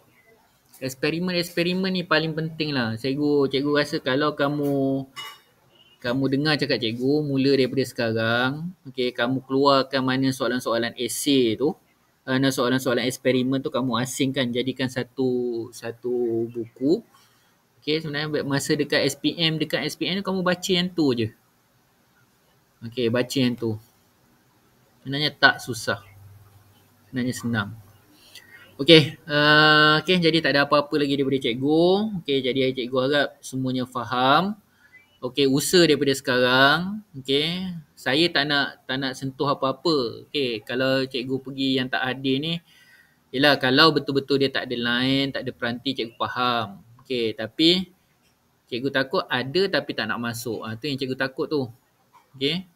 Eksperimen ni paling penting lah. Cikgu rasa kalau kamu dengar cakap cikgu mula daripada sekarang, okay, kamu keluarkan mana soalan-soalan esei tu, soalan-soalan eksperimen tu kamu asingkan, jadikan satu buku. Okay, sebenarnya masa dekat SPM tu kamu baca yang tu je. Okay, baca yang tu. Sebenarnya tak susah. Sebenarnya senang. Okay, jadi tak ada apa-apa lagi daripada cikgu. Okay, jadi cikgu harap semuanya faham. Okay, usaha daripada sekarang. Okay, saya tak nak sentuh apa-apa. Okay, kalau cikgu pergi yang tak hadir ni, yelah kalau betul-betul dia tak ada line, tak ada peranti, cikgu faham. Okay, tapi cikgu takut ada tapi tak nak masuk. Tu yang cikgu takut tu. Okay,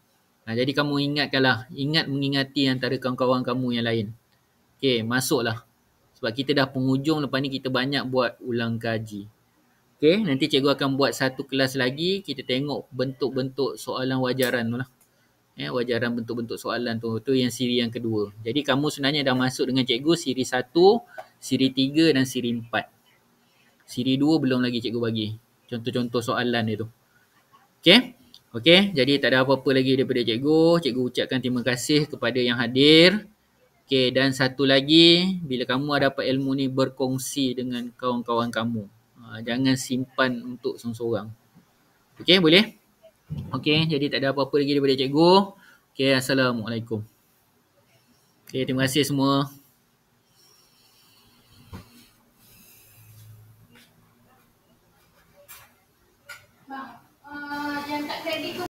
jadi kamu ingat mengingati antara kawan-kawan kamu yang lain. Okay, masuklah. Sebab kita dah penghujung, lepas ni kita banyak buat ulang kaji. Okay, nanti cikgu akan buat satu kelas lagi. Kita tengok bentuk-bentuk soalan wajaran tu lah. Wajaran bentuk-bentuk soalan tu. Tu yang siri yang kedua. Jadi kamu sebenarnya dah masuk dengan cikgu siri 1, siri 3 dan siri 4. Siri 2 belum lagi cikgu bagi. Contoh-contoh soalan dia tu. Okay. Okay, jadi tak ada apa-apa lagi daripada cikgu. Cikgu ucapkan terima kasih kepada yang hadir. Okay, dan satu lagi, bila kamu dapat ilmu ni, berkongsi dengan kawan-kawan kamu. Jangan simpan untuk seorang-seorang. Okay, boleh? Okay, jadi tak ada apa-apa lagi daripada cikgu. Okay, Assalamualaikum. Okay, terima kasih semua.